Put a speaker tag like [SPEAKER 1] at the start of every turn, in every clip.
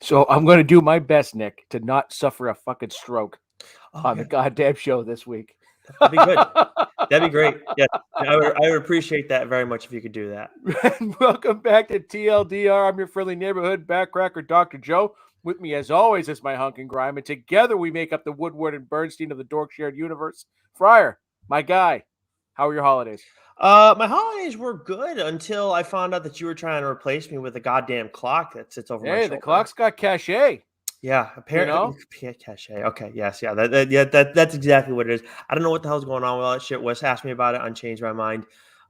[SPEAKER 1] So I'm going to do my best, Nick, to not suffer a fucking stroke on the
[SPEAKER 2] Okay,
[SPEAKER 1] goddamn show this week.
[SPEAKER 2] that'd be good. That'd be great. Yeah, I would appreciate that very much if you could do that.
[SPEAKER 1] And welcome back to TLDR. I'm your friendly neighborhood backcracker, Dr. Joe. With me, as always, is my hunk and grime, and together we make up the Woodward and Bernstein of the Dork Shared Universe. Fryer, my guy, how are your holidays?
[SPEAKER 2] My holidays were good until I found out that you were trying to replace me with a goddamn clock that sits over my
[SPEAKER 1] Hey, the
[SPEAKER 2] shoulder.
[SPEAKER 1] clock's got cachet,
[SPEAKER 2] Yeah,
[SPEAKER 1] you
[SPEAKER 2] apparently
[SPEAKER 1] know?
[SPEAKER 2] cachet. Okay, yes, yeah, that's exactly what it is. I don't know what the hell's going on with all that shit. Wes asked me about it, unchanged my mind.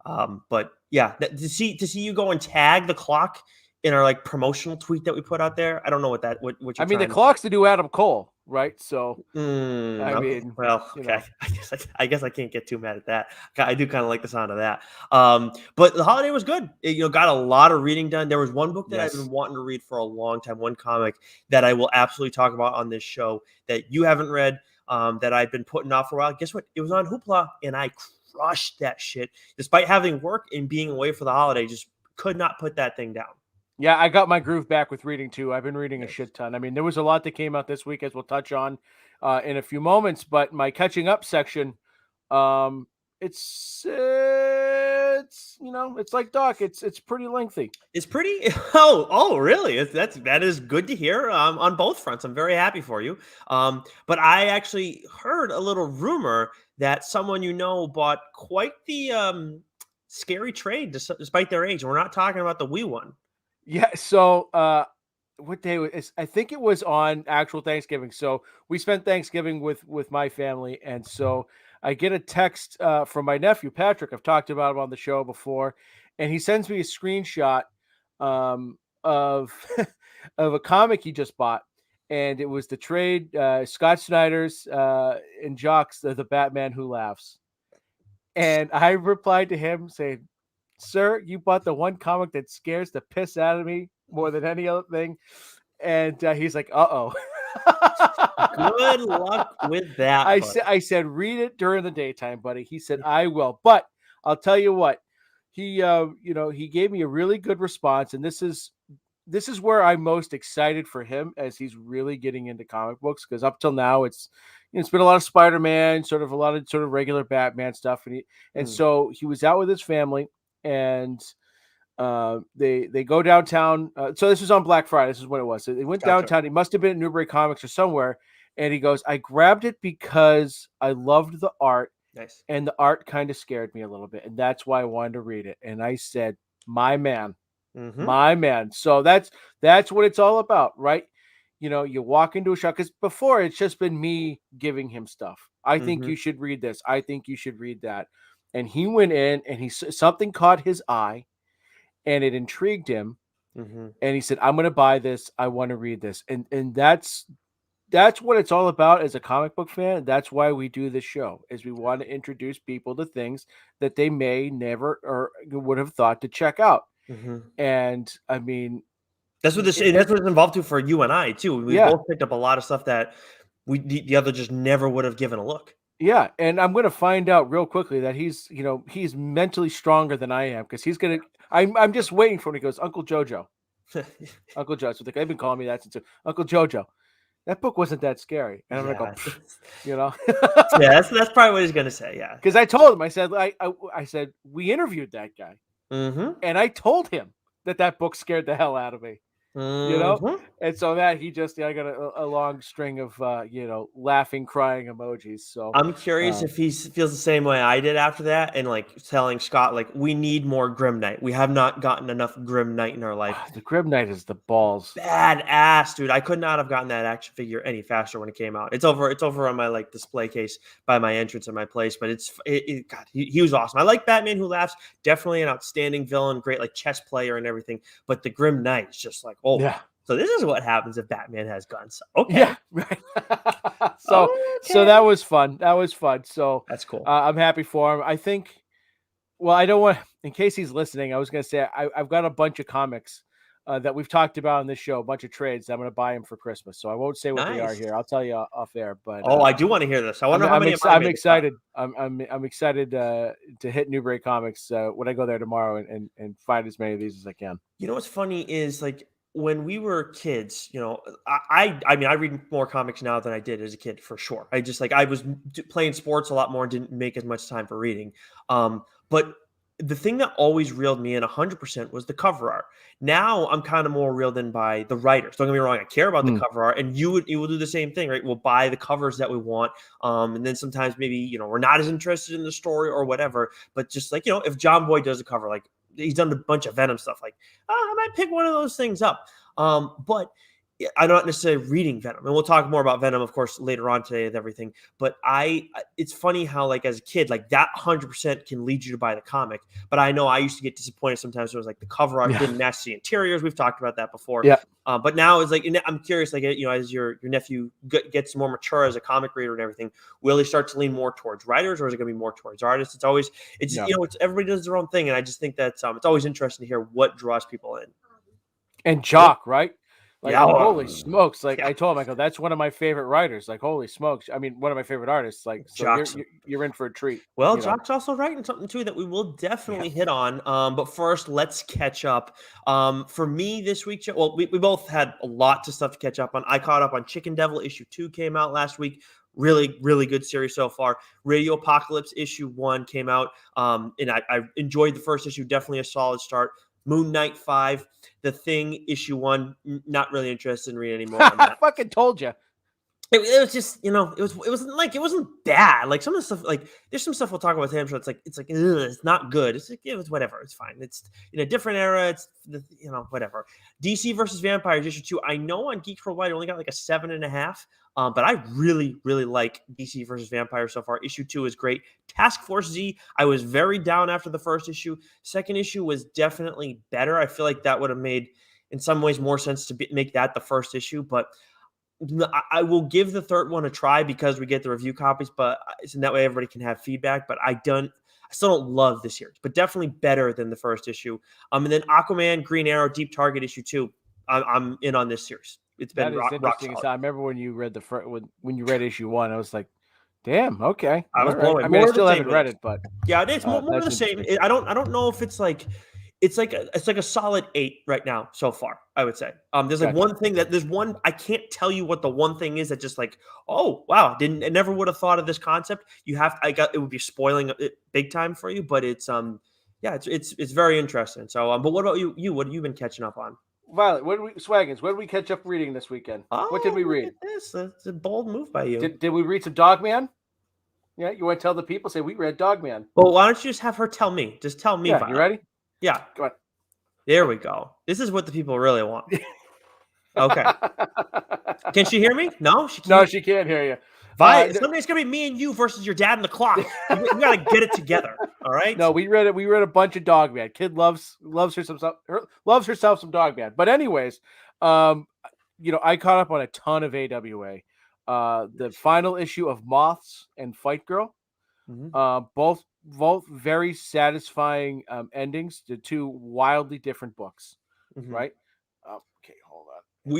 [SPEAKER 2] But yeah, to see you go and tag the clock in our like promotional tweet that we put out there. I don't know what
[SPEAKER 1] I
[SPEAKER 2] you're
[SPEAKER 1] mean, the
[SPEAKER 2] trying to.
[SPEAKER 1] clock's the new Adam Cole, right? So, I
[SPEAKER 2] Okay.
[SPEAKER 1] mean,
[SPEAKER 2] Well,
[SPEAKER 1] you
[SPEAKER 2] okay.
[SPEAKER 1] know,
[SPEAKER 2] I guess I can't get too mad at that. I do kind of like the sound of that. But the holiday was good. Got a lot of reading done. There was one book that I've been
[SPEAKER 1] yes.
[SPEAKER 2] wanting to read for a long time. One comic that I will absolutely talk about on this show that you haven't read. That I've been putting off for a while. Guess what? It was on Hoopla, and I crushed that shit. Despite having work and being away for the holiday, just could not put that thing down.
[SPEAKER 1] Yeah, I got my groove back with reading too. I've been reading a
[SPEAKER 2] Nice.
[SPEAKER 1] shit ton. I mean, there was a lot that came out this week, as we'll touch on in a few moments. But my catching up section, um, it's it's like Doc. It's pretty lengthy.
[SPEAKER 2] It's pretty. Oh, really? That is good to hear. On both fronts, I'm very happy for you. But I actually heard a little rumor that someone you know bought quite the scary trade, despite their age. We're not talking about the wee one.
[SPEAKER 1] Yeah. So, what day was? I think it was on actual Thanksgiving. So we spent Thanksgiving with my family, and so I get a text from my nephew Patrick. I've talked about him on the show before, and he sends me a screenshot of of a comic he just bought, and it was the trade Scott Snyder's and Jock's the Batman Who Laughs, and I replied to him saying, "Sir, you bought the one comic that scares the piss out of me more than any other thing." And he's like, "Uh-oh."
[SPEAKER 2] Good luck with that, buddy.
[SPEAKER 1] I said, "Read it during the daytime, buddy." He said, "I will." But I'll tell you what, he gave me a really good response, and this is where I'm most excited for him as he's really getting into comic books, because up till now it's been a lot of Spider-Man, sort of a lot of sort of regular Batman stuff, and
[SPEAKER 2] Mm,
[SPEAKER 1] so he was out with his family, and they go downtown. So this was on Black Friday. This is what it was. So they went
[SPEAKER 2] gotcha.
[SPEAKER 1] downtown. He must have been at Newbury Comics or somewhere, and he goes, "I grabbed it because I loved the art,
[SPEAKER 2] Nice.
[SPEAKER 1] and the art kind of scared me a little bit, and that's why I wanted to read it." And I said, "My man."
[SPEAKER 2] Mm-hmm.
[SPEAKER 1] My man. So that's what it's all about, right? You walk into a shop, because before it's just been me giving him stuff. I think
[SPEAKER 2] Mm-hmm.
[SPEAKER 1] you should read this. I think you should read that. And he went in and something caught his eye and it intrigued him.
[SPEAKER 2] Mm-hmm.
[SPEAKER 1] And he said, "I'm going to buy this. I want to read this." And that's what it's all about as a comic book fan. That's why we do this show, is we want to introduce people to things that they may never or would have thought to check out.
[SPEAKER 2] Mm-hmm.
[SPEAKER 1] And I mean,
[SPEAKER 2] That's what that's what it's involved to for you and I too. We
[SPEAKER 1] yeah,
[SPEAKER 2] both picked up a lot of stuff that the other just never would have given a look.
[SPEAKER 1] yeah. And I'm going to find out real quickly that he's mentally stronger than I am, because he's going to, I'm just waiting for him. He goes, "Uncle Jojo, Uncle Joe." So they've been calling me that since Uncle Jojo. That book wasn't that scary. And I'm going to
[SPEAKER 2] Yeah.
[SPEAKER 1] go, you know,
[SPEAKER 2] Yeah, that's probably what he's gonna say. Yeah.
[SPEAKER 1] because I told him, I said, we interviewed that guy,
[SPEAKER 2] Mm-hmm.
[SPEAKER 1] and I told him that book scared the hell out of me. you know
[SPEAKER 2] Mm-hmm.
[SPEAKER 1] and so that he just, I got a long string of laughing, crying emojis. So
[SPEAKER 2] I'm curious
[SPEAKER 1] um
[SPEAKER 2] if he feels the same way I did after that, and like telling Scott, like, we need more Grim Knight. We have not gotten enough Grim Knight in our life.
[SPEAKER 1] the Grim Knight is the balls.
[SPEAKER 2] Badass, dude. I could not have gotten that action figure any faster when it came out. It's over on my like display case by my entrance in my place. But God, he was awesome. I like Batman Who Laughs. Definitely an outstanding villain, great like chess player and everything. But the Grim Knight is just like, oh,
[SPEAKER 1] Yeah,
[SPEAKER 2] so this is what happens if Batman has guns. Okay.
[SPEAKER 1] yeah, right. So
[SPEAKER 2] Okay.
[SPEAKER 1] that was fun. So
[SPEAKER 2] That's cool.
[SPEAKER 1] I'm happy for him. I think, well, I don't want, in case he's listening, I was going to say I've got a bunch of comics that we've talked about on this show, a bunch of trades that I'm going to buy him for Christmas. So I won't say what they are
[SPEAKER 2] Nice.
[SPEAKER 1] here. I'll tell you off air. But
[SPEAKER 2] Oh, I do want to hear this. I wonder how many of mine
[SPEAKER 1] I'm
[SPEAKER 2] made the cut.
[SPEAKER 1] excited. I'm excited to hit Newbury Comics when I go there tomorrow and find as many of these as I can.
[SPEAKER 2] You know what's funny is like when we were kids, I mean, I read more comics now than I did as a kid for sure. I just like I was playing sports a lot more and didn't make as much time for reading. But the thing that always reeled me in 100% was the cover art. Now I'm kind of more reeled in by the writers. Don't get me wrong, I care about the
[SPEAKER 1] Hmm.
[SPEAKER 2] cover art, and you will do the same thing, right? We'll buy the covers that we want, and then sometimes maybe we're not as interested in the story or whatever. But just like if John Boy does a cover, like he's done a bunch of Venom stuff, like I might pick one of those things up. But I'm not necessarily reading Venom, and we'll talk more about Venom, of course, later on today with everything. But it's funny how, like, as a kid, like that 100% can lead you to buy the comic. But I know I used to get disappointed sometimes. When it was like the cover art
[SPEAKER 1] Yeah.
[SPEAKER 2] didn't match the interiors. We've talked about that before.
[SPEAKER 1] Yeah.
[SPEAKER 2] But now it's like, and I'm curious, like, as your nephew gets more mature as a comic reader and everything, will he start to lean more towards writers, or is it going to be more towards artists? It's
[SPEAKER 1] Yeah.
[SPEAKER 2] it's everybody does their own thing, and I just think that it's always interesting to hear what draws people in.
[SPEAKER 1] And Jock, right? Like,
[SPEAKER 2] Yeah,
[SPEAKER 1] holy smokes! Like
[SPEAKER 2] yeah.
[SPEAKER 1] I told him, I go, that's one of my favorite writers. Like, holy smokes! I mean, one of my favorite artists. Like, so
[SPEAKER 2] Jock's
[SPEAKER 1] you're in for a treat.
[SPEAKER 2] Well,
[SPEAKER 1] You know.
[SPEAKER 2] Jock's also writing something too that we will
[SPEAKER 1] Yeah.
[SPEAKER 2] definitely hit on. But first, let's catch up. For me this week, well, we both had a lot of stuff to catch up on. I caught up on Chicken Devil issue 2 came out last week. Really, really good series so far. Radio Apocalypse issue 1 came out. And I enjoyed the first issue. Definitely a solid start. Moon Knight 5, The Thing issue 1. Not really interested in reading anymore on
[SPEAKER 1] I
[SPEAKER 2] that.
[SPEAKER 1] fucking told you.
[SPEAKER 2] It was just, it wasn't bad. Like some of the stuff, like there's some stuff we'll talk about today. So it's like ugh, it's not good. It's like it was whatever. It's fine. It's in a different era. It's whatever. DC versus Vampires issue 2. I know on Geek Worldwide only got like a 7.5. But I really, really like DC versus Vampires so far. Issue 2 is great. Task Force Z, I was very down after the first issue. Second issue was definitely better. I feel like that would have made, in some ways, more sense to make that the first issue. But I will give the third one a try because we get the review copies, but so that way everybody can have feedback. But I still don't love the series, but definitely better than the first issue. And then Aquaman, Green Arrow, Deep Target issue 2. I'm in on this series. It's been
[SPEAKER 1] That is
[SPEAKER 2] rock
[SPEAKER 1] interesting.
[SPEAKER 2] solid.
[SPEAKER 1] I remember when you read when you read issue 1, I was like, damn, okay,
[SPEAKER 2] I was
[SPEAKER 1] all right.
[SPEAKER 2] blowing.
[SPEAKER 1] I mean, I
[SPEAKER 2] More of the
[SPEAKER 1] still
[SPEAKER 2] same
[SPEAKER 1] haven't
[SPEAKER 2] with
[SPEAKER 1] read
[SPEAKER 2] this.
[SPEAKER 1] it, but
[SPEAKER 2] Yeah, it's more of
[SPEAKER 1] that's
[SPEAKER 2] the same.
[SPEAKER 1] interesting.
[SPEAKER 2] I don't know if it's like it's like a solid 8 right now so far, I would say. There's like
[SPEAKER 1] Gotcha.
[SPEAKER 2] one thing I can't tell you what the one thing is that just like, oh wow, I never would have thought of this concept. It would be spoiling it big time for you, but it's yeah, it's very interesting. So but what about you? What have you been catching up on?
[SPEAKER 1] Violet, Swaggins, what did we catch up reading this weekend? What did
[SPEAKER 2] Oh,
[SPEAKER 1] we
[SPEAKER 2] look
[SPEAKER 1] read?
[SPEAKER 2] at this. It's a bold move by you.
[SPEAKER 1] Did we read some Dogman? Yeah, you want to tell the people? Say we read Dogman.
[SPEAKER 2] Well, why don't you just have her tell me? Just tell me,
[SPEAKER 1] Yeah, you
[SPEAKER 2] Violet.
[SPEAKER 1] ready?
[SPEAKER 2] Yeah.
[SPEAKER 1] Go
[SPEAKER 2] There we go. This is what the people really want.
[SPEAKER 1] on.
[SPEAKER 2] Okay. Can she hear me? No, she can't.
[SPEAKER 1] No, she can't hear you.
[SPEAKER 2] Someday it's gonna be me and you versus your dad and the clock. You gotta get it together. All right.
[SPEAKER 1] No, we read it. We read a bunch of Dogman. Kid loves herself some Dogman. But anyways, I caught up on a ton of AWA. The final issue of Moths and Fight Girl. Both very satisfying endings to two wildly different books. Right. Okay, hold on.
[SPEAKER 2] Will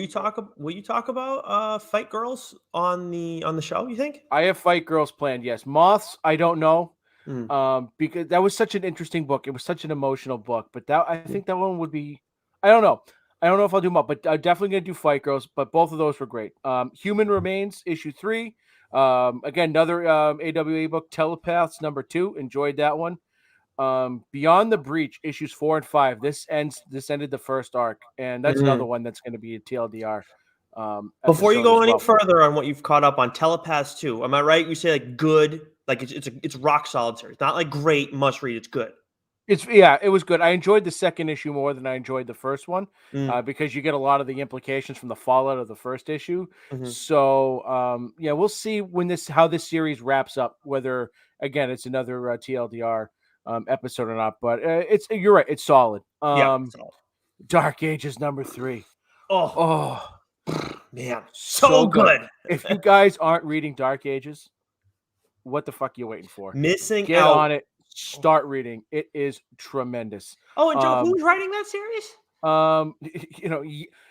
[SPEAKER 2] you talk about Fight Girls on the show? You think?
[SPEAKER 1] I have Fight Girls planned. Yes, Moths. I don't know.
[SPEAKER 2] Mm.
[SPEAKER 1] Because that was such an interesting book. It was such an emotional book. But I think that one would be. I don't know. I don't know if I'll do them up, but I'm definitely gonna do Fight Girls. But both of those were great. Human Remains issue 3. Again, another AWA book, Telepaths #2. Enjoyed that one. Beyond the Breach issues 4 and 5. This ended the first arc, and that's another one that's going to be a TLDR.
[SPEAKER 2] Before you
[SPEAKER 1] episode
[SPEAKER 2] go
[SPEAKER 1] as
[SPEAKER 2] any
[SPEAKER 1] well.
[SPEAKER 2] further on what you've caught up on, Telepaths 2. Am I right? You say like good, like it's rock solid series, not like great, must read. It's good.
[SPEAKER 1] It was good. I enjoyed the second issue more than I enjoyed the first one because you get a lot of the implications from the fallout of the first issue. So we'll see how this series wraps up. Whether again it's another TLDR episode or not, but you're right. It's solid.
[SPEAKER 2] Solid.
[SPEAKER 1] Dark Ages #3.
[SPEAKER 2] Oh man, so good.
[SPEAKER 1] If you guys aren't reading Dark Ages, what the fuck are you waiting for?
[SPEAKER 2] Missing
[SPEAKER 1] Get
[SPEAKER 2] out.
[SPEAKER 1] on it. Start reading. It is tremendous.
[SPEAKER 2] Oh, and Joe, who's writing that series?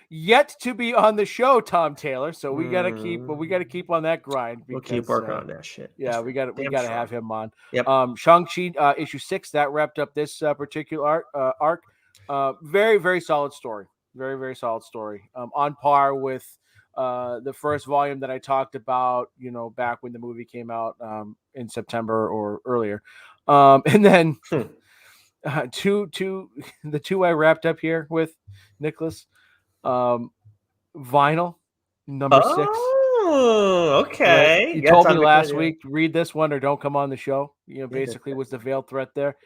[SPEAKER 1] Yet to be on the show, Tom Taylor. So we gotta keep on that grind.
[SPEAKER 2] We'll keep working on that shit.
[SPEAKER 1] Yeah, we gotta have him on.
[SPEAKER 2] Yep.
[SPEAKER 1] Shang-Chi issue 6 that wrapped up this particular arc. Very very solid story. Very, very solid story. On par with the first volume that I talked about, back when the movie came out in September or earlier. And then
[SPEAKER 2] Hmm.
[SPEAKER 1] the two I wrapped up here with, Nicholas, Vinyl number 6.
[SPEAKER 2] Oh,
[SPEAKER 1] Right.
[SPEAKER 2] okay.
[SPEAKER 1] You
[SPEAKER 2] Yes,
[SPEAKER 1] told me
[SPEAKER 2] I'm excited.
[SPEAKER 1] last
[SPEAKER 2] Yeah.
[SPEAKER 1] week, read this one or don't come on the show.
[SPEAKER 2] Yeah,
[SPEAKER 1] Basically was the veiled threat there.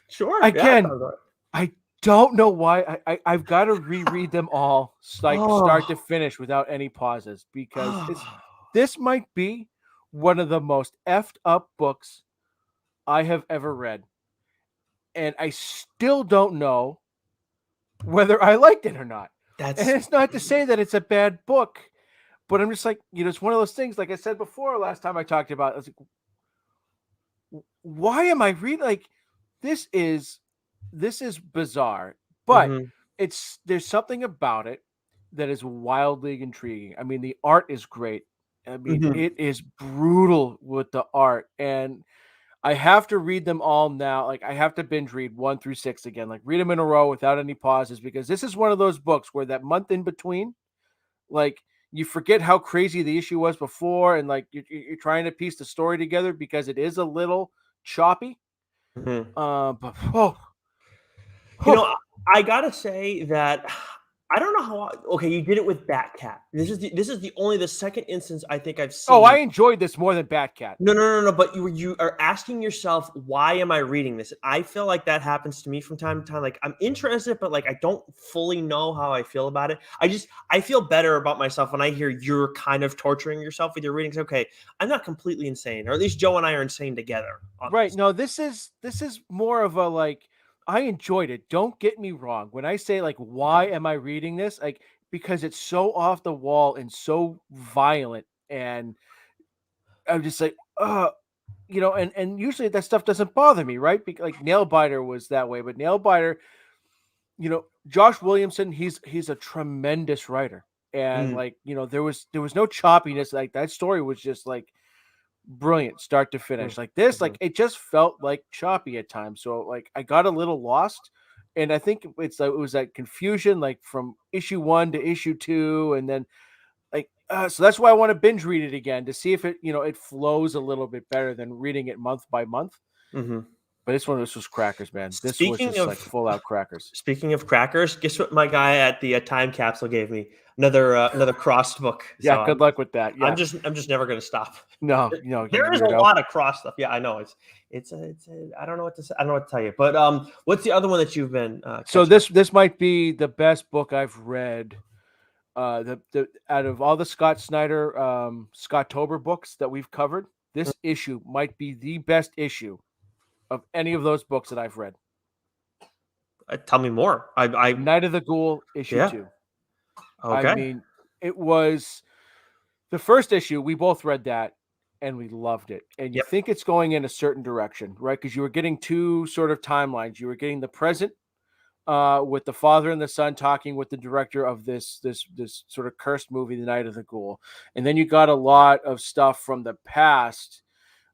[SPEAKER 2] sure. Yeah.
[SPEAKER 1] Again, I don't know why I've got to reread them all, like start to
[SPEAKER 2] Oh.
[SPEAKER 1] finish without any pauses, because this might be one of the most effed up books I have ever read. And I still don't know whether I liked it or not. And
[SPEAKER 2] That's
[SPEAKER 1] it's not to say that it's a bad book, but I'm just like, it's one of those things, like I said before, last time I talked about it, I was like, why am I reading? Like, this is bizarre, but
[SPEAKER 2] mhm,
[SPEAKER 1] there's something about it that is wildly intriguing. I mean, the art is great. I mean,
[SPEAKER 2] mhm.
[SPEAKER 1] it is brutal with the art, and I have to read them all now. Like, I have to binge read 1 through 6 again, like read them in a row without any pauses, because this is one of those books where that month in between, like, you forget how crazy the issue was before, and like you're trying to piece the story together because it is a little choppy.
[SPEAKER 2] Mhm.
[SPEAKER 1] But oh,
[SPEAKER 2] You know,
[SPEAKER 1] oh,
[SPEAKER 2] I gotta say that I don't know how. Okay, you did it with Batcat. This is the only the second instance I think I've
[SPEAKER 1] oh, I
[SPEAKER 2] seen.
[SPEAKER 1] enjoyed this more than Batcat.
[SPEAKER 2] No, no, no, no. But you are asking yourself, why am I reading this? I feel like that happens to me from time to time. Like I'm interested, but like I don't fully know how I feel about it. I feel better about myself when I hear you're kind of torturing yourself with your readings. Okay, I'm not completely insane, or at least Joe and I are insane together on
[SPEAKER 1] Right?
[SPEAKER 2] this.
[SPEAKER 1] No, this is more of a, like, I enjoyed it. Don't get me wrong. When I say, like, why am I reading this? Like, because it's so off the wall and so violent, and I'm just like, and usually that stuff doesn't bother me, right? Because, like, Nailbiter was that way, but Nailbiter, Josh Williamson, he's a tremendous writer, and
[SPEAKER 2] Mm,
[SPEAKER 1] like, there was no choppiness. Like, that story was just like brilliant, start to
[SPEAKER 2] mm,
[SPEAKER 1] finish. Like this,
[SPEAKER 2] mhm.
[SPEAKER 1] like, it just felt like choppy at times. So like I got a little lost, and I think it was that confusion, like from issue 1 to issue 2, and then like so that's why I want to binge read it again to see if it flows a little bit better than reading it month by month.
[SPEAKER 2] Mhm.
[SPEAKER 1] But this was crackers, man. This was
[SPEAKER 2] Speaking
[SPEAKER 1] just like
[SPEAKER 2] of
[SPEAKER 1] full out crackers.
[SPEAKER 2] speaking of crackers, guess what my guy at the time capsule gave me? Another crossed book.
[SPEAKER 1] Yeah,
[SPEAKER 2] So
[SPEAKER 1] good luck with that.
[SPEAKER 2] I'm
[SPEAKER 1] Yeah,
[SPEAKER 2] just never gonna stop.
[SPEAKER 1] no,
[SPEAKER 2] There
[SPEAKER 1] you
[SPEAKER 2] there is a
[SPEAKER 1] weirdo.
[SPEAKER 2] lot of cross stuff. Yeah, I know. It's I don't know what to say. I don't know what to tell you. But what's the other one that you've been
[SPEAKER 1] So
[SPEAKER 2] catching up?
[SPEAKER 1] this might be the best book I've read. The out of all the Scott Snyder, Scottober books that we've covered, this issue might be the best issue of any of those books that I've read.
[SPEAKER 2] Tell me more. I
[SPEAKER 1] Night of the Ghoul, issue
[SPEAKER 2] yeah.
[SPEAKER 1] 2. I
[SPEAKER 2] Okay.
[SPEAKER 1] mean, it was the first issue. We both read that and we loved it. And you
[SPEAKER 2] Yep.
[SPEAKER 1] think it's going in a certain direction, right? Because you were getting two sort of timelines. You were getting the present, with the father and the son talking with the director of this sort of cursed movie, The Night of the Ghoul, and then you got a lot of stuff from the past,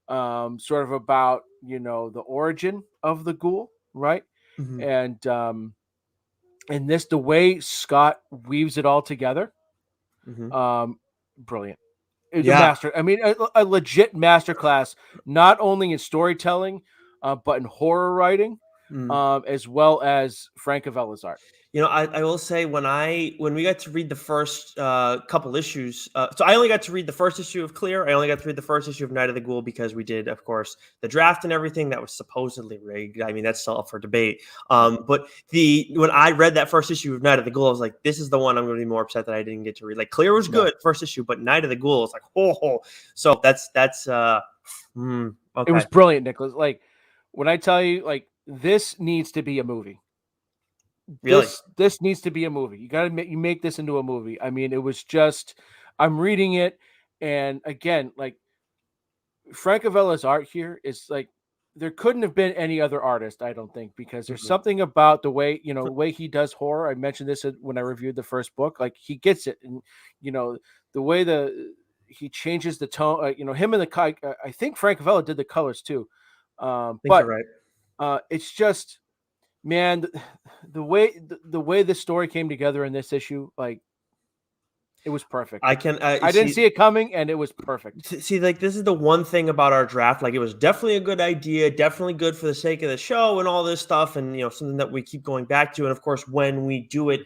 [SPEAKER 1] sort of about the origin of the ghoul, right?
[SPEAKER 2] Mhm,
[SPEAKER 1] And this, the way Scott weaves it all together,
[SPEAKER 2] mhm.
[SPEAKER 1] um, brilliant. It's a
[SPEAKER 2] Yeah.
[SPEAKER 1] master. I mean, a legit masterclass, not only in storytelling, but in horror writing,
[SPEAKER 2] Mm.
[SPEAKER 1] as well as Frank Avella's art.
[SPEAKER 2] I will say when we got to read the first couple issues, so I only got to read the first issue of Clear. I only got to read the first issue of Night of the Ghoul because we did, of course, the draft and everything that was supposedly rigged. I mean, that's still up for debate. But when I read that first issue of Night of the Ghoul, I was like, this is the one I'm going to be more upset that I didn't get to read. Like Clear was
[SPEAKER 1] No,
[SPEAKER 2] good first issue, but Night of the Ghoul is like, oh. So
[SPEAKER 1] it
[SPEAKER 2] okay,
[SPEAKER 1] was brilliant, Nicholas. Like, when I tell you, like, this needs to be a movie.
[SPEAKER 2] really.
[SPEAKER 1] This needs to be a movie. You got to make this into a movie. I mean, it was just, I'm reading it, and again, like, Frank Avella's art here is like, there couldn't have been any other artist, I don't think, because there's
[SPEAKER 2] Mhm.
[SPEAKER 1] something about the way he does horror. I mentioned this when I reviewed the first book. Like, he gets it, and you know the way he changes the tone. Him and I think Frank Avella did the colors too,
[SPEAKER 2] I think you're
[SPEAKER 1] but
[SPEAKER 2] right.
[SPEAKER 1] it's just Man, the way the story came together in this issue, like it was perfect.
[SPEAKER 2] I can
[SPEAKER 1] I didn't see it coming, and it was perfect.
[SPEAKER 2] see, like, this is the one thing about our draft. Like, it was definitely a good idea, definitely good for the sake of the show and all this stuff, and something that we keep going back to. And of course, when we do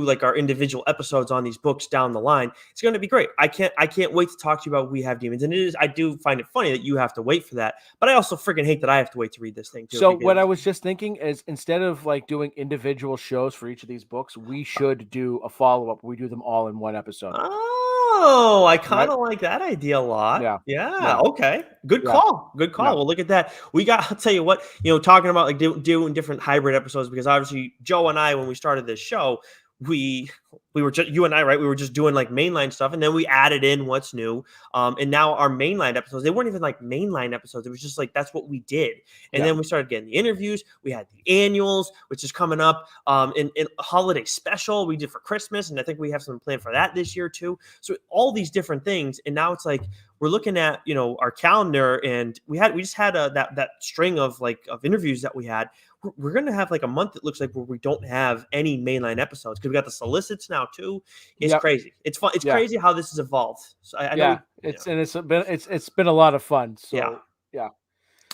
[SPEAKER 2] like our individual episodes on these books down the line, it's going to be great. I can't wait to talk to you about We Have Demons. And I do find it funny that you have to wait for that, but I also freaking hate that I have to wait to read this thing too.
[SPEAKER 1] So what I
[SPEAKER 2] Because
[SPEAKER 1] was just thinking is, instead of like doing individual shows for each of these books, we should do a follow up. We do them all in one episode,
[SPEAKER 2] oh, I kind
[SPEAKER 1] right?
[SPEAKER 2] of like that idea a lot.
[SPEAKER 1] Yeah,
[SPEAKER 2] Yeah.
[SPEAKER 1] yeah,
[SPEAKER 2] Okay. Good
[SPEAKER 1] yeah,
[SPEAKER 2] call. Good call.
[SPEAKER 1] yeah.
[SPEAKER 2] Well, look at that. We got. I'll tell you what. Talking about like doing different hybrid episodes, because obviously Joe and I, when we started this show, we we were just, you and I, right? We were just doing like mainline stuff, and then we added in what's new. And now our mainline episodes, they weren't even like mainline episodes. It was just like that's what we did. And
[SPEAKER 1] Yeah.
[SPEAKER 2] then we started getting the interviews. We had the annuals, which is coming up. In a holiday special we did for Christmas, and I think we have some planned for that this year too. So all these different things, and now it's like we're looking at our calendar, and we just had that string of interviews that we had. We're gonna have like a month that looks like where we don't have any mainline episodes, because we got the solicits now too. It's
[SPEAKER 1] Yep.
[SPEAKER 2] crazy. It's fun. It's
[SPEAKER 1] Yeah.
[SPEAKER 2] crazy how this has evolved. So I know.
[SPEAKER 1] Yeah. It's been a lot of fun.
[SPEAKER 2] Yeah.
[SPEAKER 1] So yeah,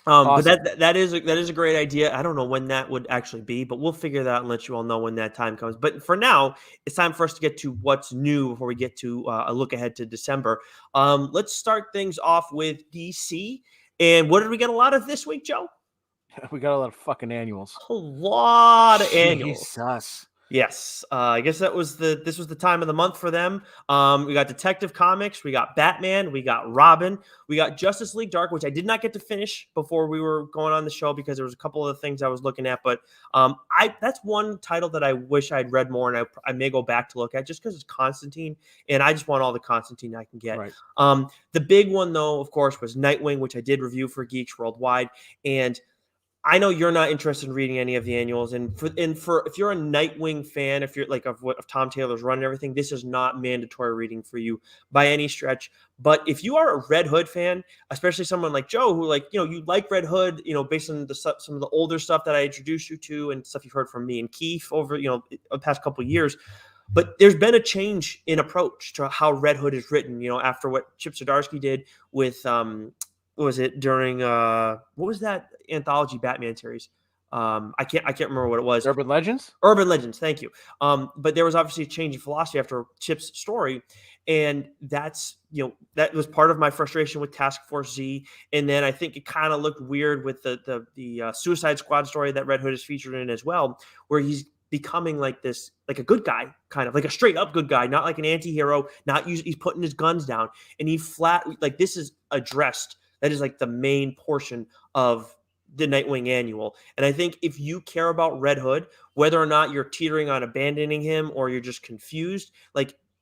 [SPEAKER 2] But
[SPEAKER 1] awesome.
[SPEAKER 2] that is a great idea. I don't know when that would actually be, but we'll figure that out and let you all know when that time comes. But for now, it's time for us to get to what's new before we get to a look ahead to December. Let's start things off with DC. And what did we get a lot of this week, Joe?
[SPEAKER 1] We got a lot of fucking annuals.
[SPEAKER 2] A lot of annuals.
[SPEAKER 1] Jesus.
[SPEAKER 2] Yes, I guess this was the time of the month for them. We got Detective Comics, we got Batman, we got Robin, we got Justice League Dark, which I did not get to finish before we were going on the show because there was a couple of things I was looking at. But that's one title that I wish I'd read more, and I may go back to look at just because it's Constantine, and I just want all the Constantine I can get.
[SPEAKER 1] Right.
[SPEAKER 2] The big one though, of course, was Nightwing, which I did review for Geeks Worldwide, and I know you're not interested in reading any of the annuals, and for if you're a Nightwing fan, if you're like of Tom Taylor's run and everything, this is not mandatory reading for you by any stretch. But if you are a Red Hood fan, especially someone like Joe, who you like Red Hood, based on some of the older stuff that I introduced you to and stuff you've heard from me and Keith over the past couple of years. But there's been a change in approach to how Red Hood is written. After what Chip Zdarsky did with what was it during what was that anthology Batman series? I can't remember what it was.
[SPEAKER 1] Urban Legends.
[SPEAKER 2] Urban Legends, thank you. But there was obviously a change in philosophy after Chip's story, and that was part of my frustration with Task Force Z. And then I think it kind of looked weird with the Suicide Squad story that Red Hood is featured in as well, where he's becoming like a good guy, kind of like a straight up good guy, not like an anti-hero, he's putting his guns down, and this is addressed. That is like the main portion of the Nightwing annual. And I think if you care about Red Hood, whether or not you're teetering on abandoning him or you're just confused,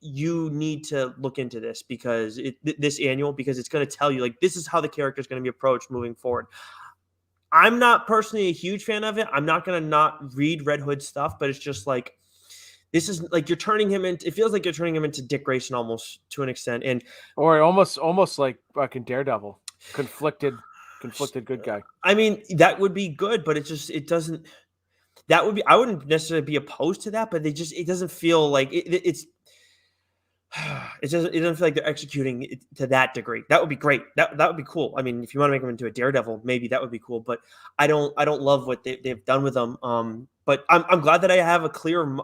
[SPEAKER 2] you need to look into this because this annual, because it's going to tell you this is how the character is going to be approached moving forward. I'm not personally a huge fan of it. I'm not going to not read Red Hood stuff, but it's just this is you're turning him into. It feels like you're turning him into Dick Grayson almost to an extent,
[SPEAKER 1] or almost like fucking Daredevil. Conflicted good guy.
[SPEAKER 2] I mean, that would be good, but it doesn't. That would be. I wouldn't necessarily be opposed to that, but it doesn't feel like it's. It doesn't feel like they're executing it to that degree. That would be great. That would be cool. I mean, if you want to make him into a Daredevil, maybe that would be cool. But I don't love what they've done with them. But I'm glad that I have a clear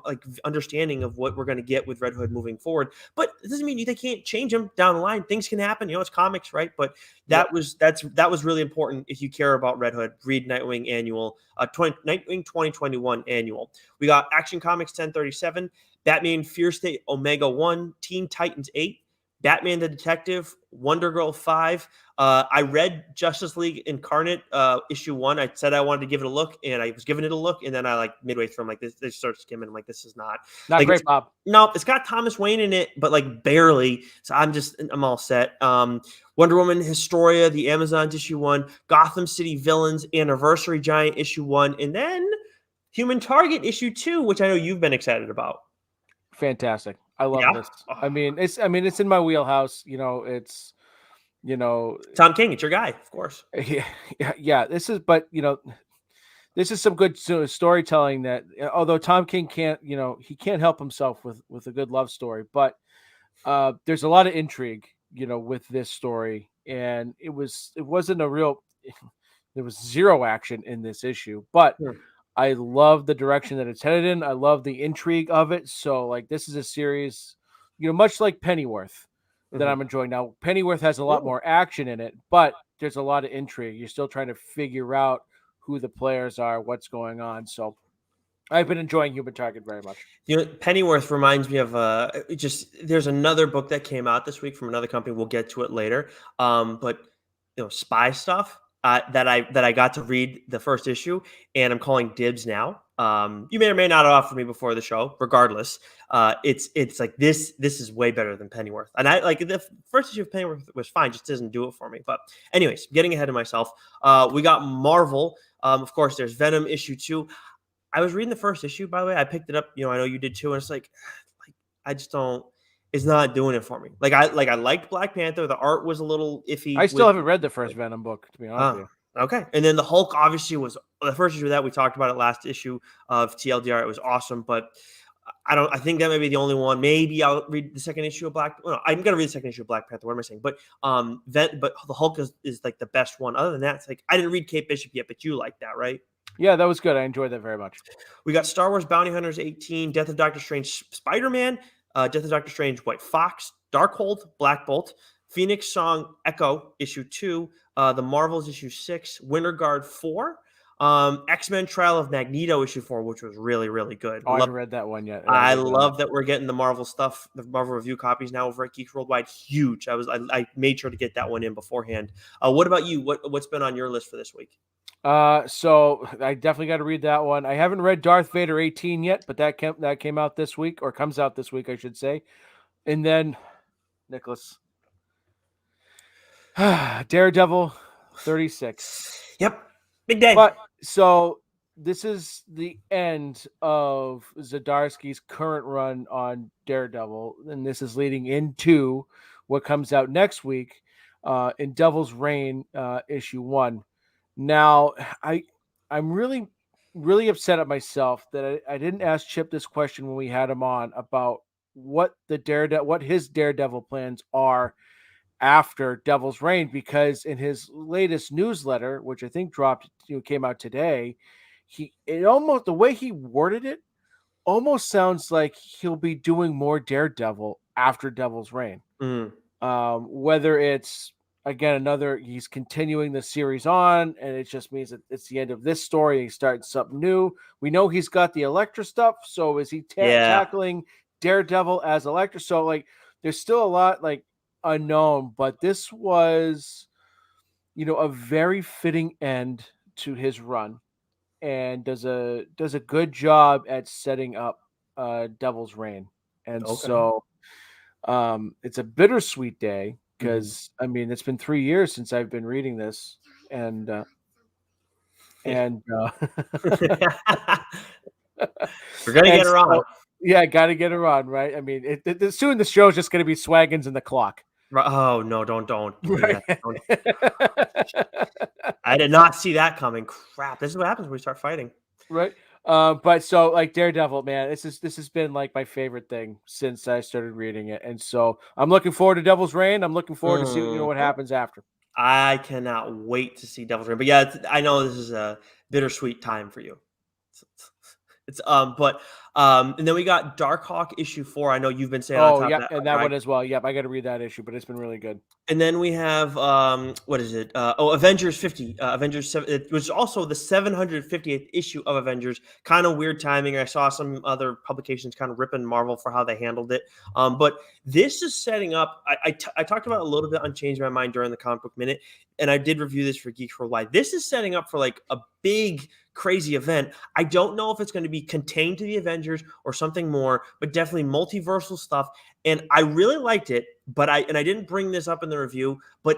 [SPEAKER 2] understanding of what we're going to get with Red Hood moving forward. But it doesn't mean they can't change him down the line. Things can happen. It's comics, right? But that was really important. If you care about Red Hood, read Nightwing annual, Nightwing 2021 annual. We got Action Comics 1037. Batman Fear State Omega 1, Teen Titans 8, Batman the Detective, Wonder Girl 5. I read Justice League Incarnate issue 1. I said I wanted to give it a look, and I was giving it a look, and then I midway through, I'm like, this, they start skimming. I'm like, this is not
[SPEAKER 1] Great, Bob.
[SPEAKER 2] No, it's got Thomas Wayne in it, but barely. So I'm all set. Wonder Woman Historia, the Amazon issue 1, Gotham City Villains Anniversary Giant issue 1, and then Human Target issue 2, which I know you've been excited about.
[SPEAKER 1] Fantastic. I love this. I mean, it's in my wheelhouse. It's
[SPEAKER 2] Tom King. It's your guy, of course.
[SPEAKER 1] Yeah. This is, but this is some good storytelling that although Tom King can't, he can't help himself with a good love story, but there's a lot of intrigue, with this story, and it wasn't a real there was zero action in this issue, but
[SPEAKER 2] Hmm.
[SPEAKER 1] I love the direction that it's headed in. I love the intrigue of it. So like this is a series, much like Pennyworth that
[SPEAKER 2] Mhm.
[SPEAKER 1] I'm enjoying now. Pennyworth has a lot
[SPEAKER 2] Yeah.
[SPEAKER 1] more action in it, but there's a lot of intrigue. You're still trying to figure out who the players are, what's going on. So I've been enjoying Human Target very much.
[SPEAKER 2] Pennyworth reminds me of just there's another book that came out this week from another company. We'll get to it later. But spy stuff that I got to read the first issue, and I'm calling dibs now. You may or may not have offered me before the show. Regardless, it's like this is way better than Pennyworth, and I like the first issue of Pennyworth was fine, just doesn't do it for me. But anyways, getting ahead of myself. We got Marvel. Of course, there's Venom issue 2. I was reading the first issue, by the way. I picked it up. I know you did too, and it's like I just don't. It's not doing it for me. I liked Black Panther. The art was a little
[SPEAKER 1] I
[SPEAKER 2] iffy
[SPEAKER 1] still
[SPEAKER 2] with.
[SPEAKER 1] haven't read the first Venom book, to be honest with
[SPEAKER 2] Oh,
[SPEAKER 1] you.
[SPEAKER 2] okay. And then the Hulk obviously was the first issue of that we talked about it last issue of TLDR. It was awesome, but I don't. I think that may be the only one. Maybe I'll read the second issue of Black. Well, no, I'm gonna read the second issue of Black Panther. What am I saying? But but the Hulk is like the best one. Other than that, it's like I didn't read Kate Bishop yet, but you like that, right?
[SPEAKER 1] Yeah, that was good. I enjoyed that very much.
[SPEAKER 2] We got Star Wars Bounty Hunters 18, Death of Doctor Strange, Spider-Man, Death of Doctor Strange, White Fox, Darkhold, Black Bolt, Phoenix Song Echo issue 2, The Marvels issue 6, Winter Guard 4, X-Men Trial of Magneto issue 4, which was really, really good.
[SPEAKER 1] Oh, I haven't read that one yet. I gotta
[SPEAKER 2] I
[SPEAKER 1] read that.
[SPEAKER 2] love that we're getting the Marvel stuff, the Marvel review copies now over at Geeks Worldwide. Huge. I made sure to get that one in beforehand. What about you? What's been on your list for this week?
[SPEAKER 1] So I definitely got to read that one. I haven't read Darth Vader 18 yet, but that came out this week, or comes out this week, I should say. And then Nicholas, Daredevil 36.
[SPEAKER 2] Yep, big day.
[SPEAKER 1] But so this is the end of Zdarsky's current run on Daredevil, and this is leading into what comes out next week in Devil's Reign issue 1. Now, I'm really really upset at myself that I didn't ask Chip this question when we had him on about what his Daredevil plans are after Devil's Reign, because in his latest newsletter, which I think came out today, the way he worded it almost sounds like he'll be doing more Daredevil after Devil's Reign.
[SPEAKER 2] Mm.
[SPEAKER 1] Whether it's again he's continuing the series on, and it just means that it's the end of this story and he's starting something new. We know he's got the Elektra stuff, so is he tackling Daredevil as Elektra? So like, there's still a lot like unknown, but this was, a very fitting end to his run, and does a good job at setting up Devil's Reign. And
[SPEAKER 2] Okay.
[SPEAKER 1] so it's a bittersweet day
[SPEAKER 2] Mhm.
[SPEAKER 1] because I mean it's been 3 years since I've been reading this, and
[SPEAKER 2] Yeah.
[SPEAKER 1] and
[SPEAKER 2] We're gonna
[SPEAKER 1] and
[SPEAKER 2] get her on.
[SPEAKER 1] so yeah, got to get her on, right? I mean, soon the show's just going to be Swaggins and the Clock,
[SPEAKER 2] Oh no! Don't do
[SPEAKER 1] right?
[SPEAKER 2] that. I did not see that coming. Crap! This is what happens when we start fighting.
[SPEAKER 1] Right. But so like Daredevil, man, this has been like my favorite thing since I started reading it, and so I'm looking forward to Devil's Reign. I'm looking forward to see what
[SPEAKER 2] Mhm.
[SPEAKER 1] happens after.
[SPEAKER 2] I cannot wait to see Devil's Reign. But yeah, I know this is a bittersweet time for you. But and then we got Darkhawk issue 4. I know you've been saying on
[SPEAKER 1] Oh,
[SPEAKER 2] top of
[SPEAKER 1] yep,
[SPEAKER 2] that.
[SPEAKER 1] and that one as well. Yep, I got to read that issue, but it's been really good.
[SPEAKER 2] And then we have what is it? Avengers 50, Avengers 7, it was also the 750th issue of Avengers. Kind of weird timing. I saw some other publications kind of ripping Marvel for how they handled it. But this is setting up. I talked about it a little bit on Change My Mind during the comic book minute, and I did review this for Geeks Worldwide. This is setting up for like a big crazy event. I don't know if it's going to be contained to the Avengers or something more, but definitely multiversal stuff. And I really liked it, but I didn't bring this up in the review, but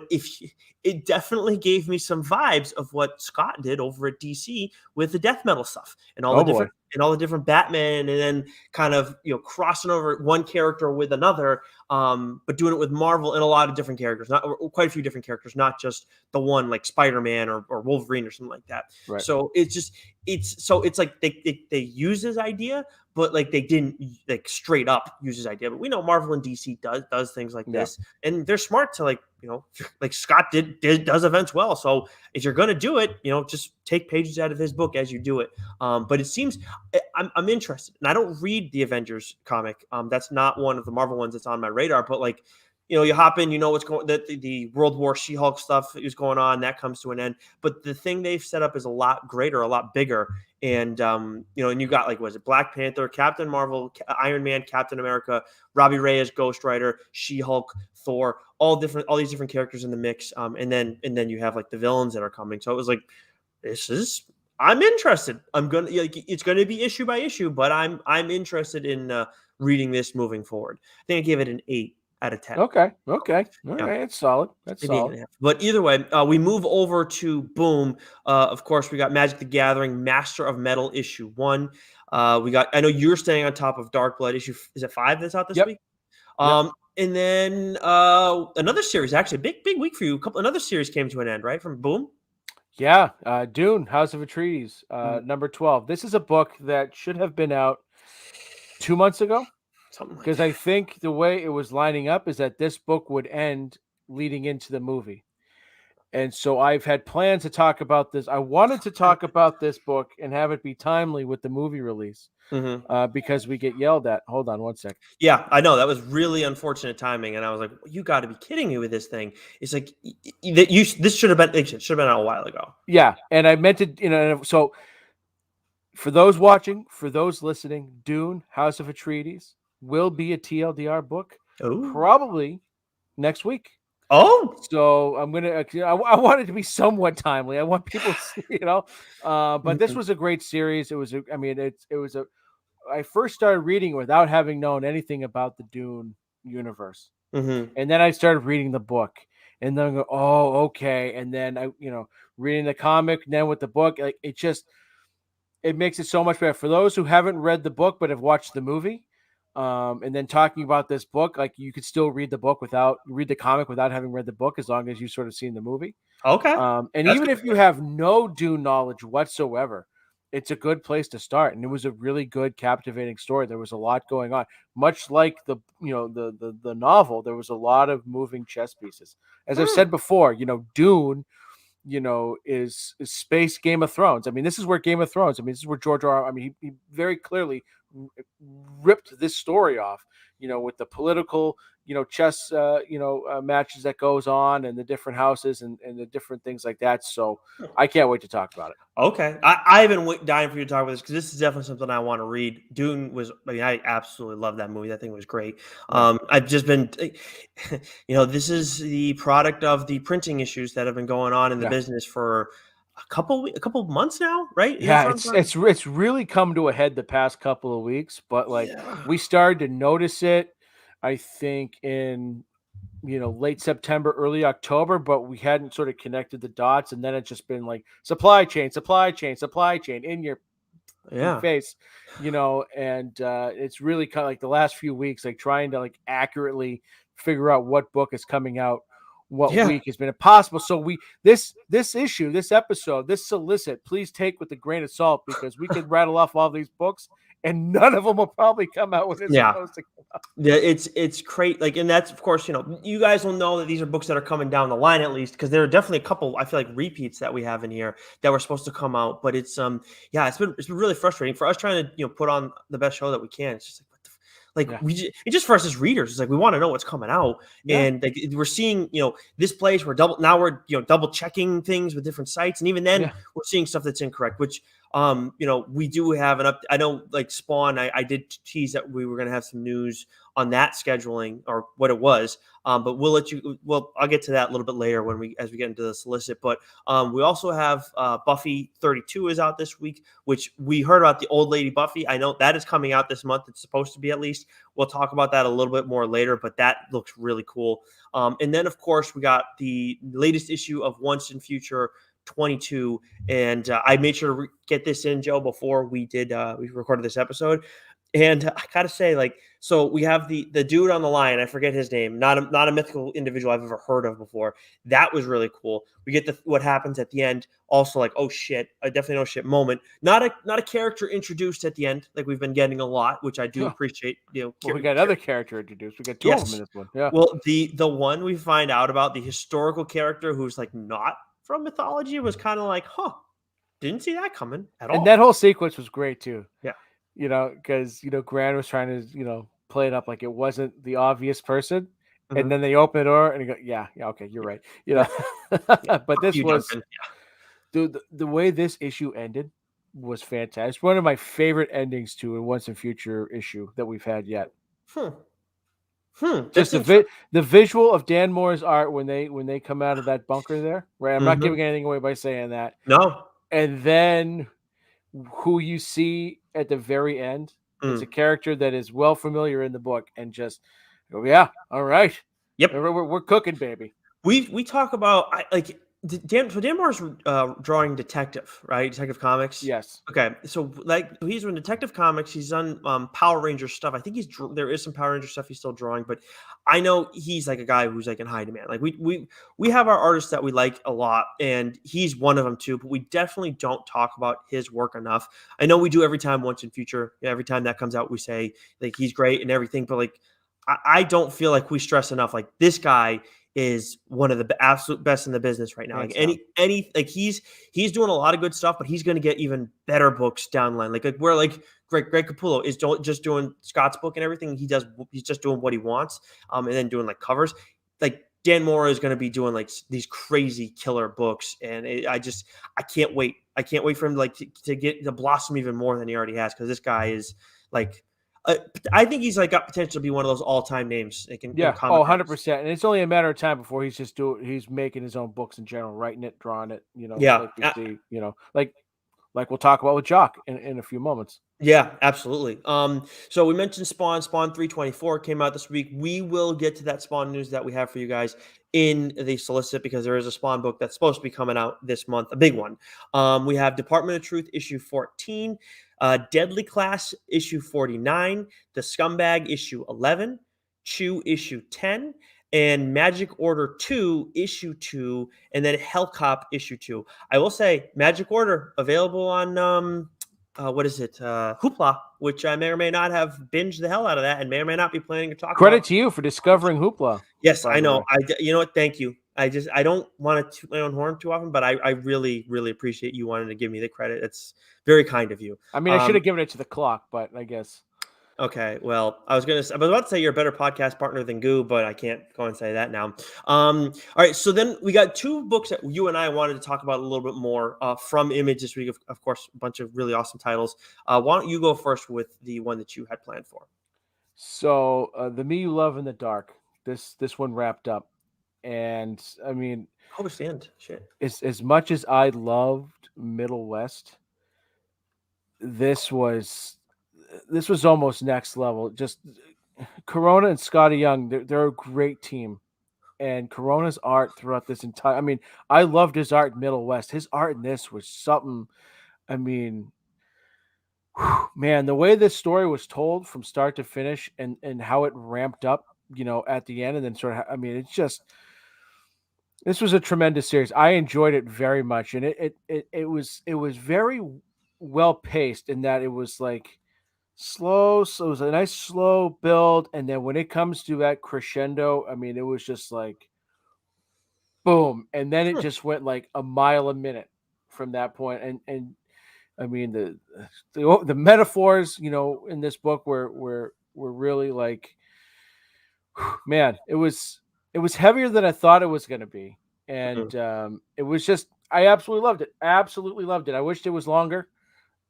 [SPEAKER 2] it definitely gave me some vibes of what Scott did over at DC with the death metal stuff and
[SPEAKER 1] Oh boy.
[SPEAKER 2] all the different Batman, and then kind of crossing over one character with another, but doing it with Marvel and a lot of different characters, not or quite a few different characters, not just the one like Spider-Man or Wolverine or something like that.
[SPEAKER 1] Right.
[SPEAKER 2] So it's like they use his idea, but like they didn't like straight up use his idea. But we know Marvel and DC does things like this, and they're smart to like like Scott does events well. So if you're gonna do it, just take pages out of his book as you do it. But it seems I'm interested, and I don't read the Avengers comic. That's not one of the Marvel ones that's on my radar. But like, you hop in, what's going, that the World War She-Hulk stuff is going on, that comes to an end. But the thing they've set up is a lot greater, a lot bigger. And and you got like, was it Black Panther, Captain Marvel, Iron Man, Captain America, Robbie Reyes, Ghost Rider, She-Hulk, Thor, all these different characters in the mix. And then you have like the villains that are coming. So it was like, I'm interested. It's going to be issue by issue, but I'm interested in reading this moving forward. I think I gave it an 8 out of 10.
[SPEAKER 1] Okay. All right. It's solid. That's solid.
[SPEAKER 2] But either way, we move over to Boom. Of course, we got Magic the Gathering, Master of Metal issue 1. I know you're staying on top of Dark Blood issue. Is it 5 that's out this week? And then another series, actually, big week for you. Another series came to an end, right? From Boom.
[SPEAKER 1] Yeah. Dune, House of Atreides, number 12. This is a book that should have been out 2 months ago. Because I think the way it was lining up is that this book would end leading into the movie. And so I've had plans to talk about this. I wanted to talk about this book and have it be timely with the movie release because we get yelled at. Hold on one sec.
[SPEAKER 2] Yeah, I know. That was really unfortunate timing. And I was like, you got to be kidding me with this thing. It's like, this should have been out a while ago.
[SPEAKER 1] Yeah. And I meant to, so for those watching, for those listening, Dune, House of Atreides will be a TLDR book probably next week.
[SPEAKER 2] Oh,
[SPEAKER 1] so I'm gonna. I want it to be somewhat timely. I want people, But this was a great series. It was. I first started reading without having known anything about the Dune universe, and then I started reading the book, and then I go, oh, okay, and then I, reading the comic, and then with the book, like it makes it so much better for those who haven't read the book but have watched the movie. And then talking about this book, like you could still read the comic without having read the book, as long as you sort of seen the movie.
[SPEAKER 2] Okay.
[SPEAKER 1] And that's even if you have no Dune knowledge whatsoever, it's a good place to start. And it was a really good, captivating story. There was a lot going on, much like the novel. There was a lot of moving chess pieces. As I've said before, Dune, is space Game of Thrones. I mean, this is where Game of Thrones. I mean, this is where George R. I mean, he very clearly ripped this story off, with the political, chess, matches that goes on, and the different houses and the different things like that. So I can't wait to talk about it.
[SPEAKER 2] Okay. I've been dying for you to talk about this because this is definitely something I want to read. Dune I absolutely love that movie. That thing was great. I've just been, this is the product of the printing issues that have been going on in the business for a couple of months now, right?
[SPEAKER 1] Yeah, it's really come to a head the past couple of weeks, but we started to notice it, I think, in late September, early October, but we hadn't sort of connected the dots, and then it's just been like supply chain in your face, and it's really kind of like the last few weeks, like trying to like accurately figure out what book is coming out what week has been impossible. So this episode, this solicit, please take with a grain of salt, because we could rattle off all these books and none of them will probably come out when it's supposed to come out.
[SPEAKER 2] Yeah, it's great. Like, and that's, of course, you guys will know that these are books that are coming down the line, at least, because there are definitely a couple, I feel like, repeats that we have in here that were supposed to come out. But it's it's been really frustrating for us trying to put on the best show that we can. It's just like, it's just for us as readers. It's like we want to know what's coming out, and like we're seeing, this place we're double checking things with different sites, and even then we're seeing stuff that's incorrect. Which We do have an up. I know, like Spawn. I did tease that we were going to have some news on that scheduling or what it was. But we'll let you. Well, I'll get to that a little bit later as we get into the solicit. But we also have Buffy 32 is out this week, which we heard about the old lady Buffy. I know that is coming out this month. It's supposed to be, at least. We'll talk about that a little bit more later, but that looks really cool. And then, of course, we got the latest issue of Once and Future 22, and I made sure to get this in, Joe, before we recorded this episode. And I gotta say, like, so we have the dude on the line. I forget his name. Not a mythical individual I've ever heard of before. That was really cool. We get what happens at the end. Also, like, oh shit, a definitely no shit moment. Not a character introduced at the end, like we've been getting a lot, which I do appreciate.
[SPEAKER 1] Well, we got another character introduced. We got two of them in this one. Yeah.
[SPEAKER 2] Well, the one we find out about, the historical character who's like not from mythology, was kind of like, huh, didn't see that coming at all.
[SPEAKER 1] And that whole sequence was great too.
[SPEAKER 2] Yeah.
[SPEAKER 1] Because Gran was trying to play it up like it wasn't the obvious person,
[SPEAKER 2] Mhm.
[SPEAKER 1] and then they open the door and you go, yeah, okay, you're right. But this was, dude, the way this issue ended was fantastic. One of my favorite endings to a Once and Future issue that we've had yet. Just the visual of Dan Moore's art when they come out of that bunker there, right? I'm not giving anything away by saying that.
[SPEAKER 2] No.
[SPEAKER 1] And then who you see at the very end, it's a character that is well familiar in the book, and just go, yeah, all right,
[SPEAKER 2] yep,
[SPEAKER 1] we're cooking, baby.
[SPEAKER 2] We talk about Dan Moore's drawing Detective, right? Detective Comics.
[SPEAKER 1] Yes.
[SPEAKER 2] Okay, so he's in Detective Comics. He's done Power Ranger stuff. I think there is some Power Ranger stuff he's still drawing, but I know he's like a guy who's like in high demand. Like we have our artists that we like a lot, and he's one of them too. But we definitely don't talk about his work enough. I know we do every time Once in Future. Every time that comes out, we say like he's great and everything. But like I don't feel like we stress enough. Like this guy is one of the absolute best in the business right now. Like he's doing a lot of good stuff, but he's going to get even better books down the line. Like where Greg Capullo is just doing Scott's book and everything. He's just doing what he wants, and then doing like covers. Like Dan Mora is going to be doing like these crazy killer books, and I can't wait. I can't wait for him to blossom even more than he already has, because this guy is like. I think he's got potential to be one of those all-time names. In
[SPEAKER 1] 100%. And it's only a matter of time before he's making his own books in general, writing it, drawing it. Like we see, like we'll talk about with Jock in a few moments.
[SPEAKER 2] Yeah, absolutely. So we mentioned Spawn 324 came out this week. We will get to that Spawn news that we have for you guys in the solicit, because there is a Spawn book that's supposed to be coming out this month, a big one. We have Department of Truth issue 14, Deadly Class issue 49, The Scumbag issue 11, Chew issue 10, and Magic Order 2 issue 2, and then Hellcop issue 2. I will say Magic Order available on what is it? Hoopla, which I may or may not have binged the hell out of that, and may or may not be planning to talk
[SPEAKER 1] Credit
[SPEAKER 2] about.
[SPEAKER 1] to you for discovering Hoopla.
[SPEAKER 2] Yes, I know. You know what? Thank you. I don't want to toot my own horn too often, but I really, really appreciate you wanting to give me the credit. It's very kind of you.
[SPEAKER 1] I mean, I should have given it to the clock, but I guess.
[SPEAKER 2] Okay, well, I was about to say you're a better podcast partner than Goo, but I can't go and say that now. All right, so then we got two books that you and I wanted to talk about a little bit more from Image this week. Of course, a bunch of really awesome titles. Why don't you go first with the one that you had planned for?
[SPEAKER 1] So, The Me You Love in the Dark. This one wrapped up, and I mean,
[SPEAKER 2] Understand shit.
[SPEAKER 1] As much as I loved Middle West, this was almost next level. Just Corona and Scotty Young, they're a great team. And Corona's art throughout this entire, I mean, I loved his art in Middle West. His art in this was something, I mean, man, the way this story was told from start to finish, and how it ramped up, at the end, and then sort of, I mean, this was a tremendous series. I enjoyed it very much. And it was very well paced, in that it was like slow. So it was a nice slow build. And then when it comes to that crescendo, I mean, it was just like boom. And then it just went like a mile a minute from that point. And I mean, the metaphors, in this book were really like, man, it was heavier than I thought it was going to be. And it was just, I absolutely loved it. Absolutely loved it. I wished it was longer.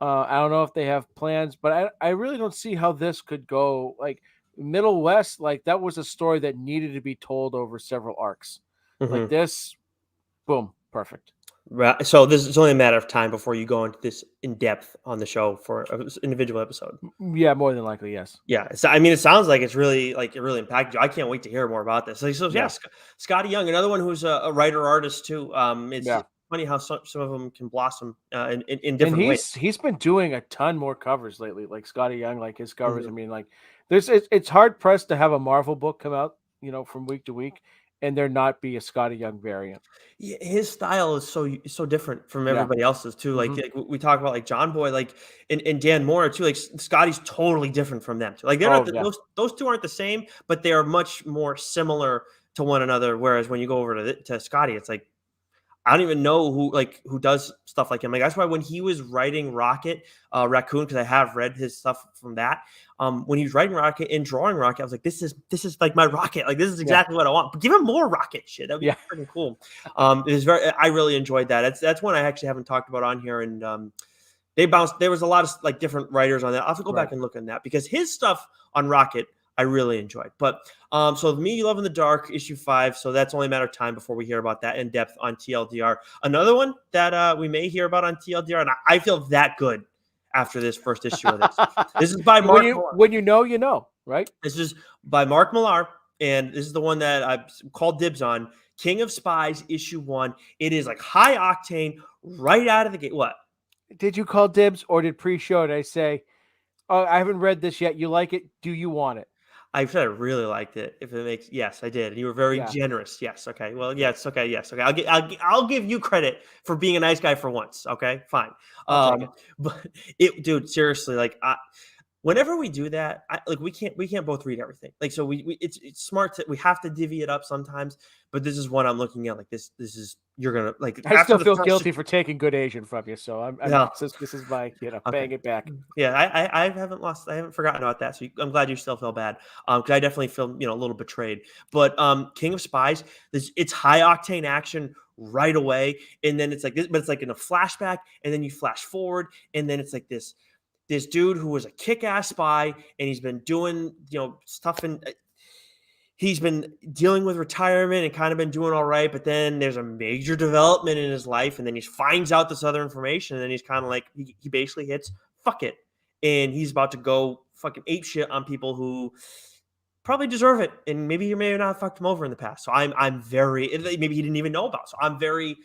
[SPEAKER 1] I don't know if they have plans, but I really don't see how this could go. Like Middle West, like that was a story that needed to be told over several arcs. Like
[SPEAKER 2] Mhm.
[SPEAKER 1] this, boom, perfect.
[SPEAKER 2] Right. So this is only a matter of time before you go into this in depth on the show for an individual episode.
[SPEAKER 1] Yeah, more than likely, yes.
[SPEAKER 2] Yeah, so I mean, it sounds like it's really like it really impacted you. I can't wait to hear more about this. Like, so yeah,
[SPEAKER 1] Yeah,
[SPEAKER 2] Scotty Young, another one who's a writer artist too. It's
[SPEAKER 1] yeah.
[SPEAKER 2] funny how some of them can blossom in
[SPEAKER 1] And
[SPEAKER 2] different ways.
[SPEAKER 1] he's been doing a ton more covers lately, like Scotty Young, like his covers. I
[SPEAKER 2] Mhm.
[SPEAKER 1] mean, like there's it's hard pressed to have a Marvel book come out, from week to week, and there not be a Scotty Young variant.
[SPEAKER 2] Yeah, his style is so different from
[SPEAKER 1] Yeah.
[SPEAKER 2] everybody else's too.
[SPEAKER 1] Hmm.
[SPEAKER 2] Like we talk about like John Boy, like and Dan Moore too. Like Scotty's totally different from them too. Like they're not
[SPEAKER 1] Oh yeah.
[SPEAKER 2] those two aren't the same, but they are much more similar to one another. Whereas when you go over to Scotty, it's like I don't even know who does stuff like him. Like that's why when he was writing Rocket Raccoon, because I have read his stuff from that. When he was writing Rocket and drawing Rocket, I was like, this is like my Rocket. Like this is
[SPEAKER 1] Yeah.
[SPEAKER 2] exactly what I want. But give him more Rocket shit. That'd be
[SPEAKER 1] Yeah.
[SPEAKER 2] freaking cool. It is very. I really enjoyed that. That's one I actually haven't talked about on here, and they bounced. There was a lot of like different writers on that. I'll have to go
[SPEAKER 1] Right.
[SPEAKER 2] back and look at that because his stuff on Rocket I really enjoyed. But so Me Love in the Dark issue 5. So that's only a matter of time before we hear about that in depth on TLDR. Another one that we may hear about on TLDR, and I feel that good after this first issue of this. This is by
[SPEAKER 1] when
[SPEAKER 2] Mark
[SPEAKER 1] you
[SPEAKER 2] Millar.
[SPEAKER 1] when you know, right?
[SPEAKER 2] This is by Mark Millar, and this is the one that I called dibs on. King of Spies issue 1. It is like high octane right out of the gate. What?
[SPEAKER 1] Did you call dibs or did pre-show? Did I say, "Oh, I haven't read this yet. You like it? Do you want it?"
[SPEAKER 2] I said I really liked it. If it makes yes, I did. And you were very
[SPEAKER 1] Yeah.
[SPEAKER 2] generous. Yes. Okay. Well,
[SPEAKER 1] Yeah.
[SPEAKER 2] yes. Okay. Yes. Okay. I'll give you credit for being a nice guy for once. Okay. Fine.
[SPEAKER 1] I'll take it.
[SPEAKER 2] But dude, seriously, like whenever we do that, like we can't both read everything. Like so we it's smart to we have to divvy it up sometimes. But this is one I'm looking at. Like this is you're gonna like
[SPEAKER 1] I
[SPEAKER 2] after
[SPEAKER 1] still
[SPEAKER 2] the
[SPEAKER 1] feel
[SPEAKER 2] first
[SPEAKER 1] guilty for taking good Asian from you, so I'm
[SPEAKER 2] yeah.
[SPEAKER 1] this is my
[SPEAKER 2] Okay.
[SPEAKER 1] paying it back.
[SPEAKER 2] Yeah, I haven't forgotten about that. So I'm glad you still feel bad. Because I definitely feel a little betrayed. But King of Spies, it's high octane action right away, and then it's like this, but it's like in a flashback, and then you flash forward, and then it's like this dude who was a kick ass spy, and he's been doing stuff in he's been dealing with retirement and kind of been doing all right, but then there's a major development in his life, and then he finds out this other information, and then he's kind of like he basically hits fuck it, and he's about to go fucking ape shit on people who probably deserve it, and maybe you may have not fucked him over in the past. So I'm very maybe he didn't even know about. So I'm very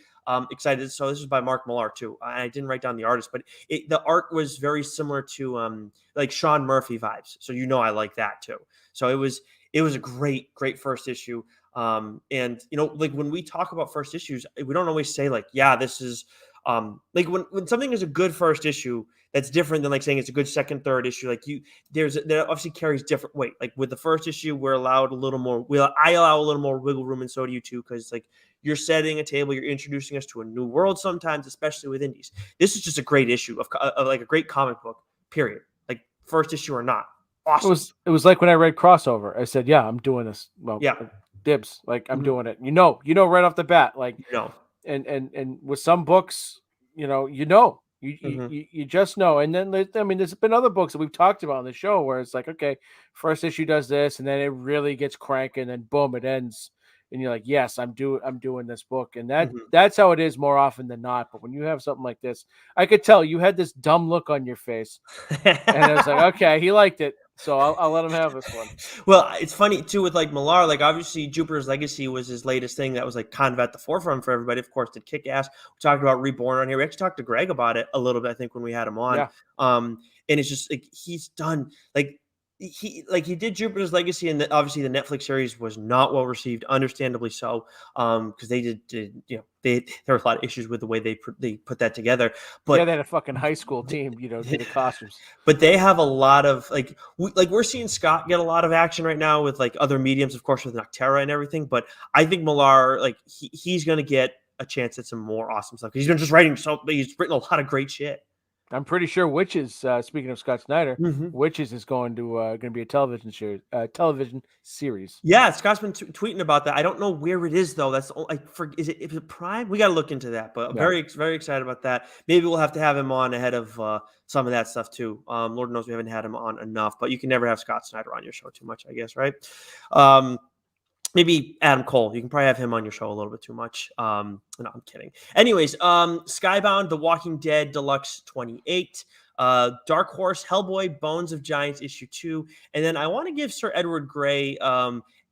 [SPEAKER 2] excited. So this is by Mark Millar too. I didn't write down the artist, but the art was very similar to like Sean Murphy vibes. So I like that too. So it was a great first issue. And like when we talk about first issues, we don't always say like, yeah, this is like when something is a good first issue, that's different than like saying it's a good second, third issue. Like that obviously carries different weight. Like with the first issue, we're allowed a little more. I allow a little more wiggle room, and so do you too, because like you're setting a table, you're introducing us to a new world sometimes, especially with indies. This is just a great issue of like a great comic book. Period. Like first issue or not, awesome.
[SPEAKER 1] It was like when I read crossover. I said, "Yeah, I'm doing this." Well,
[SPEAKER 2] Yeah.
[SPEAKER 1] dibs. Like I'm
[SPEAKER 2] Mhm.
[SPEAKER 1] doing it. Right off the bat. Like
[SPEAKER 2] No.
[SPEAKER 1] and with some books, you just know. And then there's been other books that we've talked about on the show where it's like, okay, first issue does this, and then it really gets cranking, and then boom, it ends, and you're like, yes, I'm doing this book, and
[SPEAKER 2] Mhm.
[SPEAKER 1] that's how it is more often than not. But when you have something like this, I could tell you had this dumb look on your face, and it was like, okay, he liked it, so I'll let him have this one.
[SPEAKER 2] Well, it's funny too with like Millar. Like obviously, Jupiter's Legacy was his latest thing that was like kind of at the forefront for everybody. Of course, did kick ass. We talked about Reborn on here. We actually talked to Greg about it a little bit. I think when we had him on.
[SPEAKER 1] Yeah.
[SPEAKER 2] And it's just like he's done he did Jupiter's Legacy, and obviously the Netflix series was not well received, understandably so, because they did there were a lot of issues with the way they put that together. But
[SPEAKER 1] Yeah, they had a fucking high school team, do the costumes.
[SPEAKER 2] but they have a lot of we're seeing Scott get a lot of action right now with like other mediums, of course, with Noctera and everything. But I think Millar, like he's going to get a chance at some more awesome stuff. He's been just writing he's written a lot of great shit.
[SPEAKER 1] I'm pretty sure Witches. Speaking of Scott Snyder,
[SPEAKER 2] Mhm.
[SPEAKER 1] Witches is going to be a television series.
[SPEAKER 2] Yeah, Scott's been tweeting about that. I don't know where it is though. That's the I for is it Prime? We got to look into that. But I'm
[SPEAKER 1] Yeah,
[SPEAKER 2] very excited about that. Maybe we'll have to have him on ahead of some of that stuff too. Lord knows we haven't had him on enough, but you can never have Scott Snyder on your show too much, I guess, right? Um, Maybe Adam Cole. You can probably have him on your show a little bit too much. No, I'm kidding. Anyways, Skybound, The Walking Dead Deluxe 28, Dark Horse, Hellboy, Bones of Giants issue 2, and then I want to give Sir Edward Grey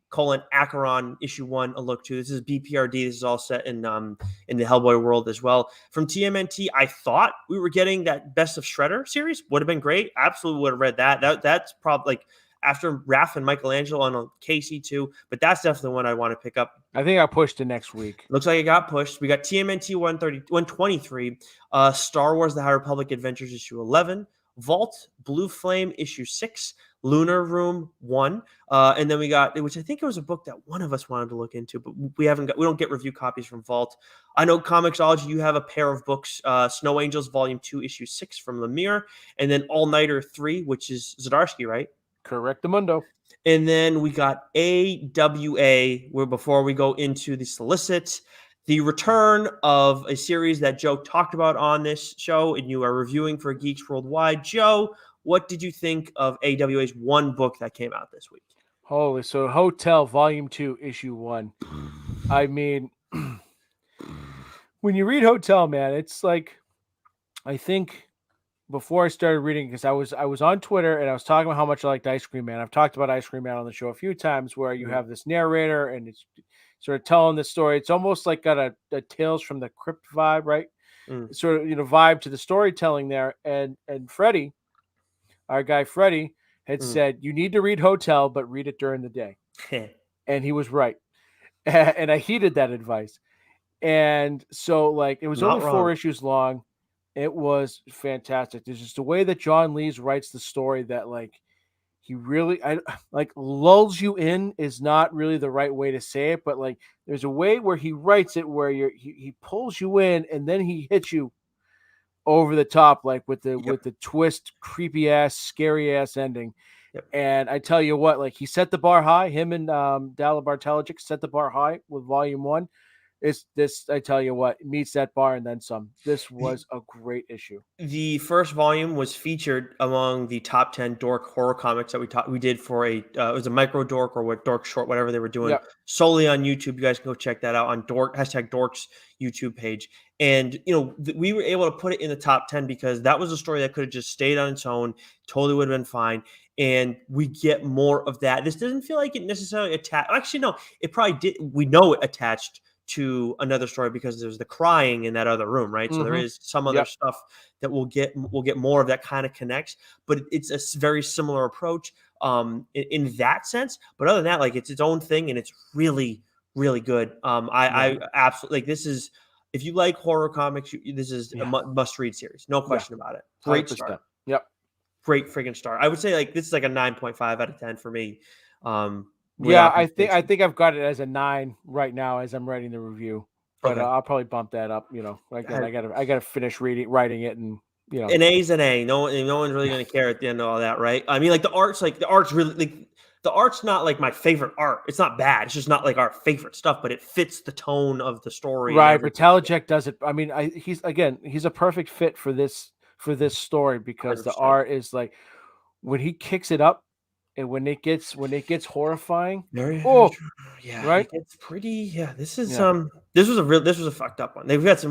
[SPEAKER 2] colon Acheron issue 1 a look too. This is BPRD. This is all set in the Hellboy world as well. From TMNT, I thought we were getting that Best of Shredder series. Would have been great. Absolutely would have read that. That's probably like after Raph and Michelangelo on a KC2, but that's definitely one I want to pick up.
[SPEAKER 1] I think I pushed to next week.
[SPEAKER 2] Looks like it got pushed. We got TMNT 123, Star Wars The High Republic Adventures issue 11, Vault, Blue Flame issue 6, Lunar Room 1, and then we got, which I think it was a book that one of us wanted to look into, but we don't get review copies from Vault. I know Comixology, you have a pair of books, Snow Angels Volume 2 issue 6 from Lemire, and then All Nighter 3, which is Zdarsky, right?
[SPEAKER 1] Correctamundo.
[SPEAKER 2] And then we got AWA, where before we go into the solicit, the return of a series that Joe talked about on this show, and you are reviewing for Geeks Worldwide. Joe, what did you think of AWA's one book that came out this week?
[SPEAKER 1] Holy, so Hotel Volume 2, Issue 1. I mean, when you read Hotel, man, it's like, I think before I started reading, because I was on Twitter and I was talking about how much I liked Ice Cream Man. I've talked about Ice Cream Man on the show a few times, where you have this narrator and it's sort of telling the story. It's almost like got a Tales from the Crypt vibe, right?
[SPEAKER 2] Mm.
[SPEAKER 1] Sort of, vibe to the storytelling there. And Freddie, our guy Freddie, had said, you need to read Hotel, but read it during the day. And he was right. And I heeded that advice. And so, like, it was
[SPEAKER 2] Not
[SPEAKER 1] only
[SPEAKER 2] wrong.
[SPEAKER 1] 4 issues long. It was fantastic. There's just a way that John Lees writes the story that, like, he really, lulls you in is not really the right way to say it, but like, there's a way where he writes it where he pulls you in and then he hits you over the top, like with the twist, creepy ass, scary ass ending.
[SPEAKER 2] Yep.
[SPEAKER 1] And I tell you what, like, he set the bar high. Him and Dala Bartologic set the bar high with Volume 1. It's this, I tell you what, meets that bar and then some. This was a great issue.
[SPEAKER 2] The first volume was featured among the top 10 dork horror comics that we did for it was a micro dork or what dork short, whatever they were doing solely on YouTube. You guys can go check that out on #dorks YouTube page. And, we were able to put it in the top 10 because that was a story that could have just stayed on its own. Totally would have been fine. And we get more of that. This doesn't feel like it necessarily attached. Actually, no, it probably did. We know it attached to another story because there's the crying in that other room, right? So there is some other stuff that we'll get more of that kind of connects, but it's a very similar approach in that sense. But other than that, like, it's its own thing and it's really, really good. I absolutely, like, this is, if you like horror comics, this is a must read series. No question about it. Great
[SPEAKER 1] 100%.
[SPEAKER 2] start.
[SPEAKER 1] Yep.
[SPEAKER 2] Great freaking start. I would say, like, this is like a 9.5 out of 10 for me.
[SPEAKER 1] I think I've got it as a 9 right now as I'm writing the review, but I'll probably bump that up. I gotta finish writing it, and
[SPEAKER 2] an A's an A. No one's really gonna care at the end of all that, right? I mean, like, the art's really, like, the art's not like my favorite art. It's not bad. It's just not like our favorite stuff, but it fits the tone of the story.
[SPEAKER 1] Right, but Telejek does it. I mean, he's a perfect fit for this story because
[SPEAKER 2] 100%.
[SPEAKER 1] the art is like, when he kicks it up. And when it gets horrifying, right?
[SPEAKER 2] It's pretty. Yeah, this is this was a fucked up one. We had some,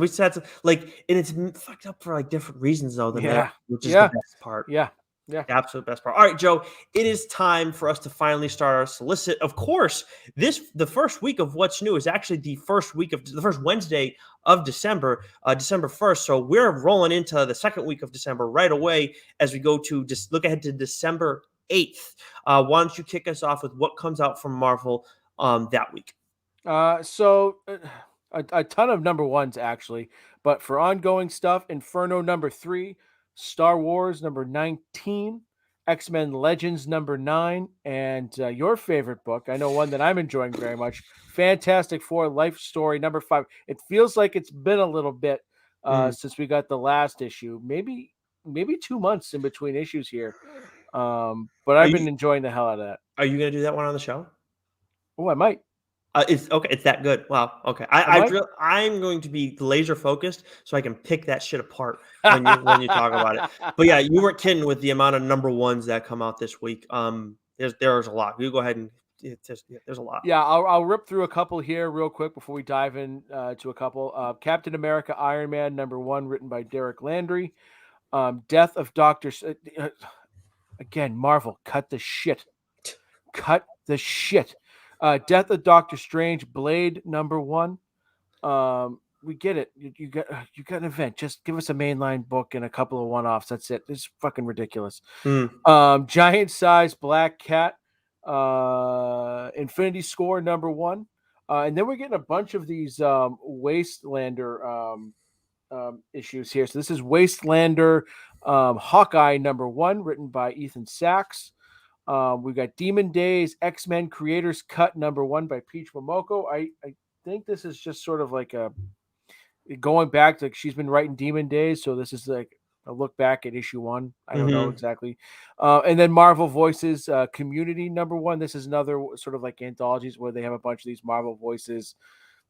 [SPEAKER 2] like, and it's fucked up for like different reasons though. Which is the best part.
[SPEAKER 1] Yeah.
[SPEAKER 2] The absolute best part. All right, Joe, it is time for us to finally start our solicit. Of course, the first week of What's New is actually the first Wednesday of December, December 1st. So we're rolling into the second week of December right away as we go to just look ahead to December 8th. Why don't you kick us off with what comes out from Marvel that week?
[SPEAKER 1] So a ton of number ones actually, but for ongoing stuff, Inferno number 3, Star Wars number 19, X-Men Legends number 9, and your favorite book, I know one that I'm enjoying very much, Fantastic Four Life Story number 5. It feels like it's been a little bit since we got the last issue. Maybe maybe 2 months in between issues here. But
[SPEAKER 2] Are
[SPEAKER 1] I've been
[SPEAKER 2] you
[SPEAKER 1] enjoying the hell out of that.
[SPEAKER 2] are you gonna do that one on the show?
[SPEAKER 1] Oh, I might.
[SPEAKER 2] It's okay. It's that good. Wow. Okay.
[SPEAKER 1] I might.
[SPEAKER 2] I'm going to be laser focused so I can pick that shit apart when you talk about it. But yeah, you weren't kidding with the amount of number ones that come out this week. There's a lot. You go ahead and there's a lot.
[SPEAKER 1] Yeah, I'll rip through a couple here real quick before we dive in to a couple. Captain America, Iron Man, #1, written by Derek Landry. Death of Doctor. Again, Marvel, cut the shit. Cut the shit. Death of Doctor Strange, Blade, #1. We get it. You got an event. Just give us a mainline book and a couple of one-offs. That's it. It's fucking ridiculous.
[SPEAKER 2] Mm.
[SPEAKER 1] Giant size Black Cat, Infinity Score #1. And then we're getting a bunch of these Wastelander issues here. So this is Wastelander Hawkeye #1, written by Ethan Sachs. We've got Demon Days X-Men Creators Cut #1 by Peach Momoko. I think this is just sort of like a going back to, like, she's been writing Demon Days, so this is like a look back at issue 1. I don't know
[SPEAKER 2] Mhm.
[SPEAKER 1] exactly. And then Marvel Voices Community #1. This is another sort of like anthologies where they have a bunch of these Marvel Voices,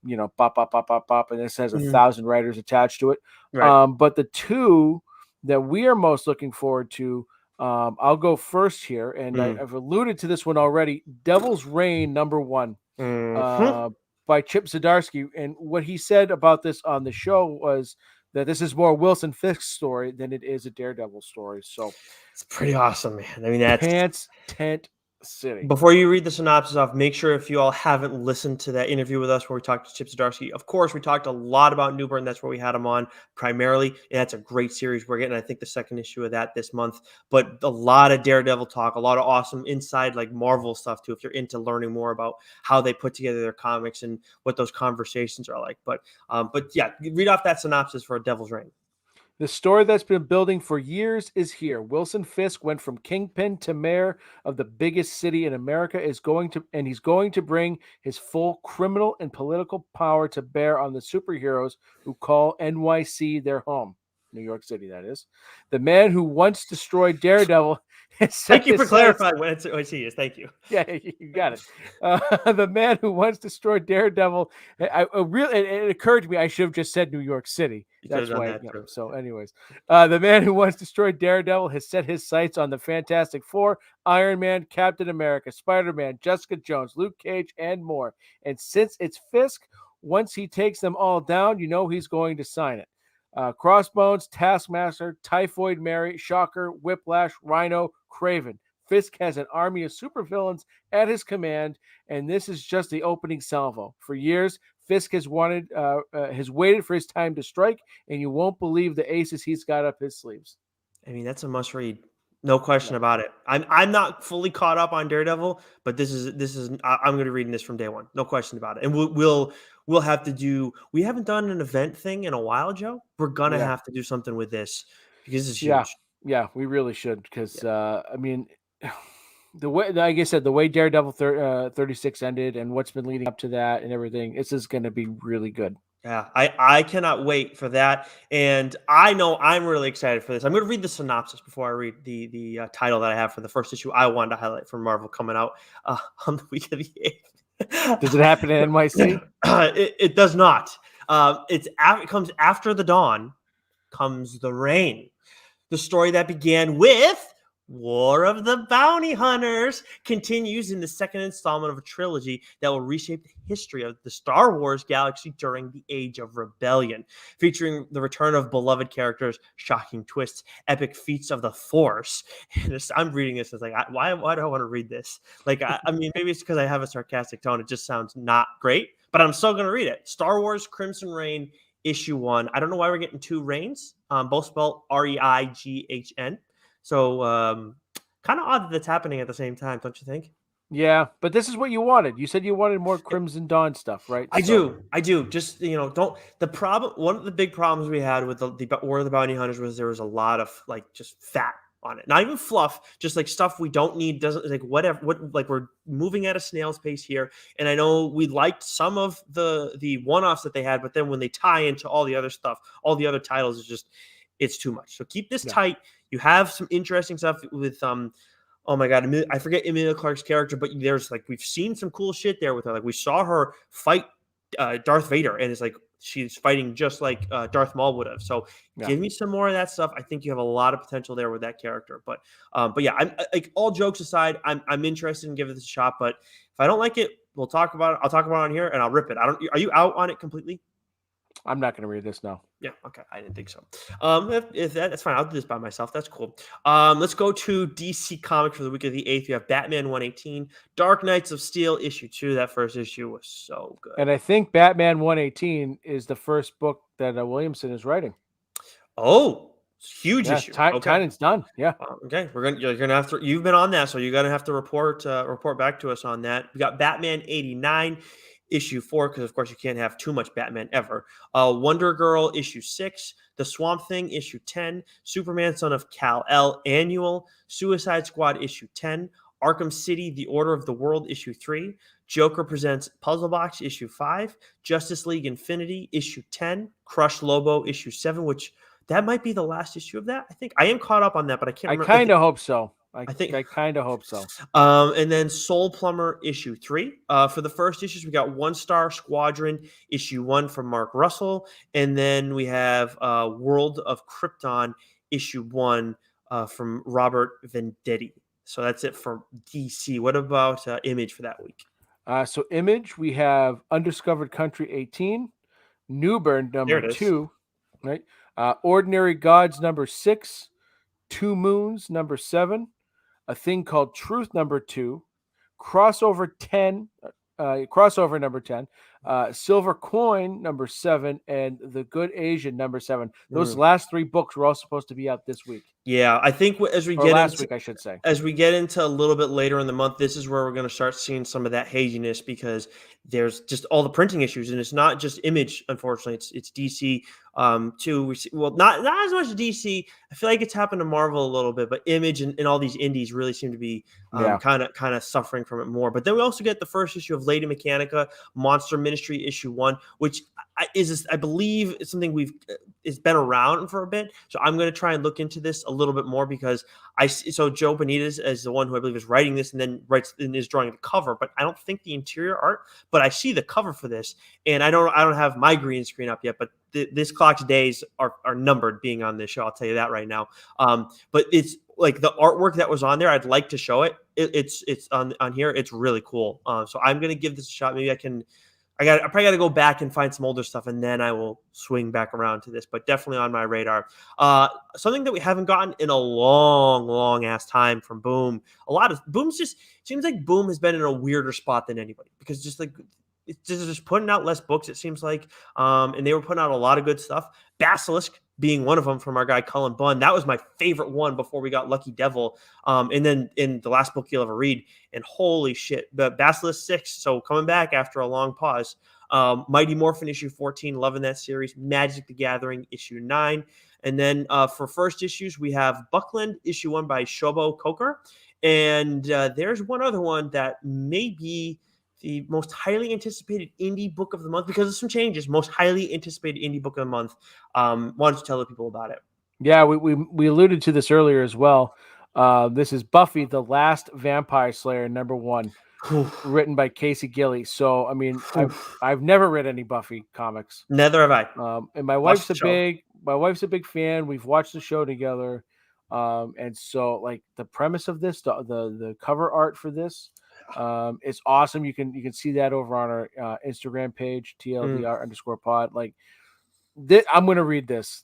[SPEAKER 1] bop, bop, bop, bop, bop, and this has
[SPEAKER 2] Mhm.
[SPEAKER 1] 1,000 writers attached to it.
[SPEAKER 2] Right.
[SPEAKER 1] But the two that we are most looking forward to, I'll go first here, and
[SPEAKER 2] Mm.
[SPEAKER 1] I've alluded to this one already. Devil's Reign #1,
[SPEAKER 2] Mhm.
[SPEAKER 1] uh, by Chip Zdarsky, and what he said about this on the show was that this is more Wilson Fisk's story than it is a Daredevil story. So
[SPEAKER 2] It's pretty awesome, man. I mean, that's
[SPEAKER 1] Pants Tent City.
[SPEAKER 2] before you read the synopsis off, make sure if you all haven't listened to that interview with us where we talked to Chip Zdarsky, of course, we talked a lot about New Bern. That's where we had him on primarily. And that's a great series. We're getting, I think, the second issue of that this month. But a lot of Daredevil talk, a lot of awesome inside, like Marvel stuff, too, if you're into learning more about how they put together their comics and what those conversations are like. But yeah, read off that synopsis for Devil's Reign.
[SPEAKER 1] The story that's been building for years is here. Wilson Fisk went from kingpin to mayor of the biggest city in America he's going to bring his full criminal and political power to bear on the superheroes who call NYC their home. New York City, that is. The man who once destroyed Daredevil has set
[SPEAKER 2] Thank you
[SPEAKER 1] his
[SPEAKER 2] for
[SPEAKER 1] sights.
[SPEAKER 2] clarifying what he is. Thank you.
[SPEAKER 1] Yeah, you got it. The man who once destroyed Daredevil. It occurred to me I should have just said New York City.
[SPEAKER 2] You could have
[SPEAKER 1] That's
[SPEAKER 2] done
[SPEAKER 1] why.
[SPEAKER 2] that too.
[SPEAKER 1] So, anyways, the man who once destroyed Daredevil has set his sights on the Fantastic Four, Iron Man, Captain America, Spider-Man, Jessica Jones, Luke Cage, and more. And since it's Fisk, once he takes them all down, he's going to sign it. Crossbones, Taskmaster, Typhoid Mary, Shocker, Whiplash, Rhino, Craven. Fisk has an army of supervillains at his command, and this is just the opening salvo. For years, Fisk has waited for his time to strike, and you won't believe the aces he's got up his sleeves.
[SPEAKER 2] I mean, that's a must read. No question
[SPEAKER 1] Yeah.
[SPEAKER 2] about it. I'm not fully caught up on Daredevil, but I'm going to be reading this from day one. No question about it. And we'll have to do. We haven't done an event thing in a while, Joe. We're gonna
[SPEAKER 1] Yeah.
[SPEAKER 2] have to do something with this because it's
[SPEAKER 1] Yeah.
[SPEAKER 2] huge.
[SPEAKER 1] Yeah, we really should, because
[SPEAKER 2] Yeah.
[SPEAKER 1] I mean, the way, like I said, the way Daredevil 36 ended and what's been leading up to that and everything, this is going to be really good.
[SPEAKER 2] Yeah, I cannot wait for that, and I know I'm really excited for this. I'm going to read the synopsis before I read the title that I have for the first issue I wanted to highlight from Marvel coming out on the week of the 8th.
[SPEAKER 1] Does it happen in NYC?
[SPEAKER 2] It does not. It comes after the dawn comes the rain. The story that began with War of the Bounty Hunters continues in the second installment of a trilogy that will reshape the history of the Star Wars galaxy during the Age of Rebellion, featuring the return of beloved characters, shocking twists, epic feats of the Force. And I'm reading this as like, why do I want to read this? Like, I mean, maybe it's because I have a sarcastic tone. It just sounds not great, but I'm still going to read it. Star Wars Crimson Reign, issue 1. I don't know why we're getting 2 Reigns, both spelled Reighn. So kind of odd that that's happening at the same time, don't you think?
[SPEAKER 1] Yeah, but this is what you wanted. You said you wanted more Crimson Dawn stuff, right?
[SPEAKER 2] I do. Just don't. The problem, one of the big problems we had with the War of the Bounty Hunters was there was a lot of like just fat on it, not even fluff, just like stuff we don't need. Doesn't like whatever. Like we're moving at a snail's pace here, and I know we liked some of the one-offs that they had, but then when they tie into all the other stuff, all the other titles, is just it's too much. So keep this
[SPEAKER 1] Yeah.
[SPEAKER 2] tight. You have some interesting stuff with oh my god, I forget Emilia Clarke's character, but there's like we've seen some cool shit there with her. Like we saw her fight Darth Vader, and it's like she's fighting just like Darth Maul would have. So
[SPEAKER 1] Yeah.
[SPEAKER 2] give me some more of that stuff. I think you have a lot of potential there with that character. But yeah, I'm like all jokes aside, I'm interested in giving this a shot. But if I don't like it, we'll talk about it. I'll talk about it on here, and I'll rip it. I don't. Are you out on it completely?
[SPEAKER 1] I'm not going to read this now.
[SPEAKER 2] Yeah, okay. I didn't think so. If that's fine, I'll do this by myself. That's cool. Let's go to DC Comics for the week of the 8th. You have Batman 118, Dark Knights of Steel issue 2. That first issue was so good.
[SPEAKER 1] And I think Batman 118 is the first book that Williamson is writing.
[SPEAKER 2] Oh, huge
[SPEAKER 1] Yeah,
[SPEAKER 2] issue. Okay.
[SPEAKER 1] Tynan's done. Yeah.
[SPEAKER 2] Okay, you're gonna have to. You've been on that, so you're gonna have to report back to us on that. We got Batman 89 issue 4 because of course you can't have too much Batman ever. Wonder Girl issue 6, The Swamp Thing issue 10, Superman Son of Kal-El annual, Suicide Squad issue 10, Arkham City: The Order of the World issue 3, Joker Presents Puzzle Box issue 5, Justice League Infinity issue 10, Crush Lobo issue 7, which that might be the last issue of that. I think I am caught up on that, but I can't
[SPEAKER 1] I
[SPEAKER 2] remember.
[SPEAKER 1] kind of hope so.
[SPEAKER 2] I think
[SPEAKER 1] I kind of hope so.
[SPEAKER 2] And then Soul Plumber issue 3. For the first issues, we got One Star Squadron issue 1 from Mark Russell, and then we have World of Krypton issue 1 from Robert Venditti. So that's it for DC. What about Image for that week?
[SPEAKER 1] So Image, we have Undiscovered Country 18, Newburn number 2, right? Ordinary Gods number 6, Two Moons number 7, A Thing Called Truth number 2, crossover number 10, Silver Coin number 7, and The Good Asian number 7. Those last 3 books were all supposed to be out this week.
[SPEAKER 2] Yeah, I think as we
[SPEAKER 1] or
[SPEAKER 2] get
[SPEAKER 1] last
[SPEAKER 2] into
[SPEAKER 1] week, I should say.
[SPEAKER 2] as we get into a little bit later in the month, this is where we're going to start seeing some of that haziness because there's just all the printing issues, and it's not just Image. Unfortunately, it's DC too. Not as much DC. I feel like it's happened to Marvel a little bit, but Image and all these indies really seem to be kind of suffering from it more. But then we also get the first issue of Lady Mechanica, Monster Ministry issue 1, which I believe is something it's been around for a bit. So I'm going to try and look into this a little bit more because so Joe Benitez is the one who I believe is writing this and then writes and is drawing the cover, but I don't think the interior art. But I see the cover for this, and I don't have my green screen up yet, but this clock's days are numbered being on this show. I'll tell you that right now. But it's like the artwork that was on there. I'd like to show it. It's on here. It's really cool. So I'm gonna give this a shot. Maybe I probably got to go back and find some older stuff, and then I will swing back around to this. But definitely on my radar. Something that we haven't gotten in a long ass time from Boom. A lot of Boom's just seems like Boom has been in a weirder spot than anybody because just like it's just putting out less books. It seems like, and they were putting out a lot of good stuff. Basilisk being one of them from our guy Cullen Bunn. That was my favorite one before we got Lucky Devil. And then in the last book you'll ever read, and holy shit, the Basilisk 6. So coming back after a long pause. Mighty Morphin issue 14, loving that series. Magic the Gathering issue 9. And then for first issues, we have Buckland issue 1 by Shobo Coker. And there's one other one that may be the most highly anticipated indie book of the month because of some changes. Most highly anticipated indie book of the month. Why don't you tell the people about it?
[SPEAKER 1] Yeah, we alluded to this earlier as well. This is Buffy, the Last Vampire Slayer, number 1, written by Casey Gilly. So, I mean, I've never read any Buffy comics.
[SPEAKER 2] Neither have I.
[SPEAKER 1] And my wife's a big fan. We've watched the show together. And so like the premise of this, the cover art for this, it's awesome. You can see that over on our Instagram page, TLDR_pod. Like I'm going to read this.